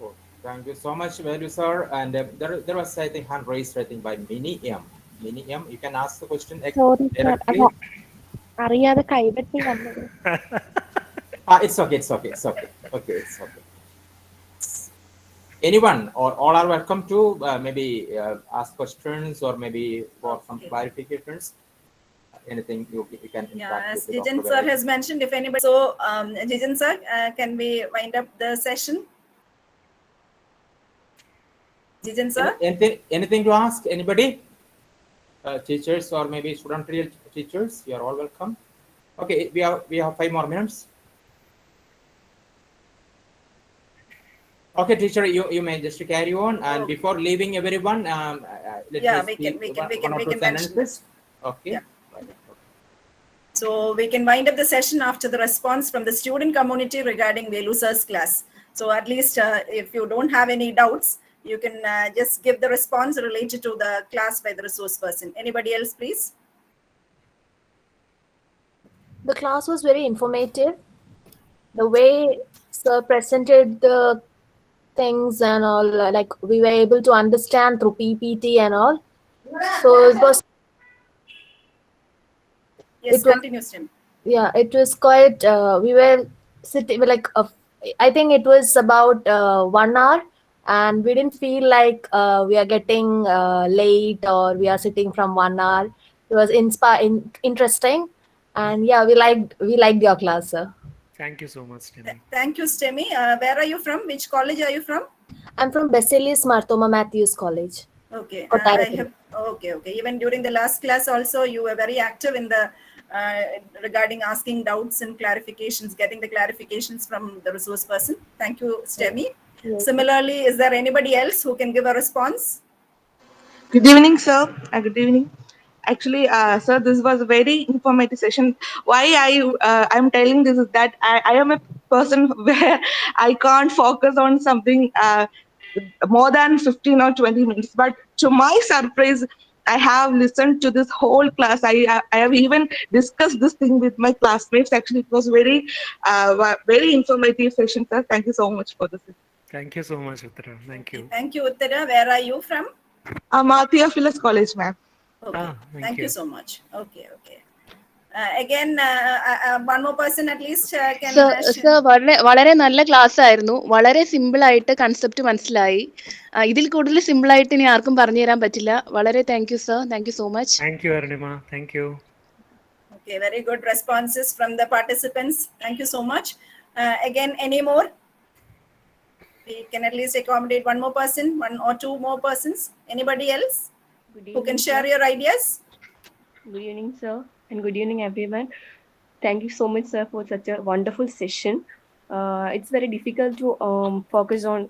Oh, thank you so much, Velu sir. And there was, I think, hand raised, I think, by Mini M. Mini M, you can ask the question directly. അറിയാതെ കൈവെട്ടി വന്നത്. It's okay. Okay, it's okay. Anyone or all are welcome to maybe ask questions or maybe for some clarifications. Anything you can interact as with Jijan Dr. sir Velu. has mentioned, if anybody, so Jijan sir, can we wind up the session? Jijan sir, Anything to ask? Anybody? Teachers or maybe student real teachers, you are all welcome. Okay, we have 5 more minutes. Okay, teacher, you may just carry on. And before leaving everyone, let Yeah, me we speak can one or two mention sentences. Okay. Yeah. So we can wind up the session after the response from the student community regarding Velu sir's class. So at least if you don't have any doubts, you can just give the response related to the class by the resource person. Anybody else, please? The class was very informative. The way sir presented the things and all, like we were able to understand through PPT and all. So it was, Yes, It was- continue, Stim. yeah, it was quite, we were sitting like, I think it was about 1 hour, and we didn't feel like we are getting late or we are sitting from 1 hour. It was interesting, and yeah, we liked your class, sir. Thank you so much, Timmy. Thank you, Stemi. Where are you from? Which college are you from? I'm from Basilius Marthoma Matthews College. Okay. Kottayam. Okay. Even during the last class also, you were very active in the regarding asking doubts and clarifications, getting the clarifications from the resource person. Thank you, Stemi. Yes. Similarly, is there anybody else who can give a response? Good evening, sir. Good evening. Actually, sir, this was a very informative session. Why I'm telling this is that I am a person where I can't focus on something more than 15 or 20 minutes. But to my surprise, I have listened to this whole class. I have even discussed this thing with my classmates. Actually, it was very informative session, sir. Thank you so much for this. Thank you so much, Uttara. Thank you. Thank you, Uttara. Where are you from? Theophilus College, ma'am. Okay. Thank you you. so much. Okay. Again, one more person at least can. Sir വളരെ നല്ല class ആയിരുന്നു. വളരെ simple ആയിട്ട് concept മനസ്സിലായി. ഇതിൽ കൂടുതൽ simple ആയിട്ട് ഇനി ആർക്കും പറഞ്ഞു തരാൻ പറ്റില്ല. വളരെ thank you sir. Thank you so much. Thank you, Arunima. Thank you. Okay, very good responses from the participants. Thank you so much. Again, any more? We can at least accommodate one more person, one or two more persons. Anybody else who can share your ideas? Good evening, sir, and good evening, everyone. Thank you so much, sir, for such a wonderful session. It's very difficult to focus on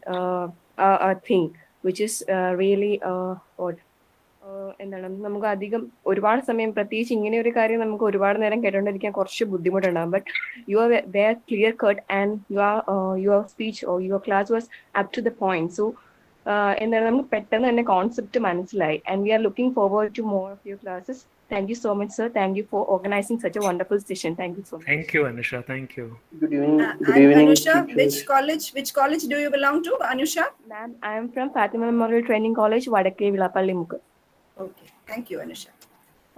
a thing which is really what. എന്താണ് നമുക്ക് അധികം ഒരുപാട് സമയം പ്രത്യേകിച്ച് ഇങ്ങനെ ഒരു കാര്യം നമുക്ക് ഒരുപാട് നേരം കേട്ടോണ്ടിരിക്കാൻ കുറച്ച് ബുദ്ധിമുട്ടുണ്ടാകും. But you are very clear cut and your speech or your class was up to the point. So എന്താണ് നമുക്ക് പെട്ടെന്ന് തന്നെ കോൺസെപ്റ്റ് മനസ്സിലായി. And we are looking forward to more of your classes. Thank you so much, sir. Thank you for organizing such a wonderful session. Thank you so much. Thank you, Anusha. Thank you. Good evening. Anusha, which college do you belong to, Anusha? Ma'am, I am from Fatima Memorial Training College, Vadakke, Villapalli, Mukkur. Okay, thank you, Anusha.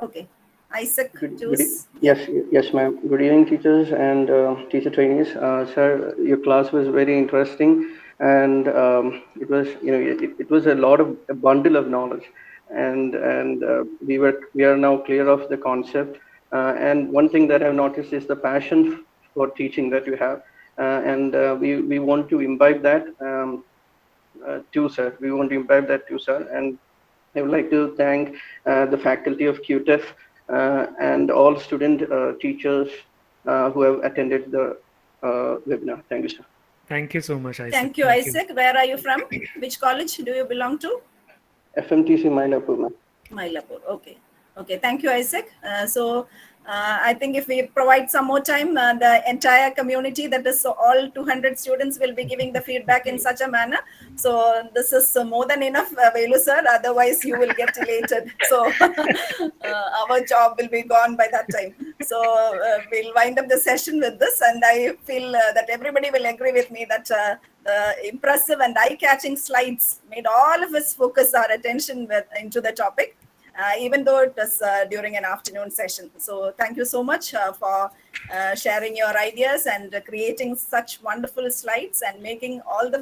Okay, Isaac, Yes, ma'am. Good evening, teachers and teacher trainees. Sir, your class was very interesting, and it was, it was a bundle of knowledge, and we are now clear of the concept. And one thing that I've noticed is the passion for teaching that you have, and we want to imbibe that too, sir. We want to imbibe that too, sir. And I would like to thank the faculty of QTEF and all student teachers who have attended the webinar. Thank you, sir. Thank you so much, Isaac. Thank you, Isaac. Where are you from? Which college do you belong to? FMTC Mylapore, ma'am. Mylapore. Okay. Thank you, Isaac. So I think if we provide some more time, the entire community, that is all 200 students, will be giving the feedback in such a manner. So this is more than enough, Velu sir. Otherwise, you will get elated. So our job will be gone by that time. So we'll wind up the session with this, and I feel that everybody will agree with me that the impressive and eye-catching slides made all of us focus our attention into the topic. Even though it was during an afternoon session. So thank you so much for sharing your ideas and creating such wonderful slides and making all the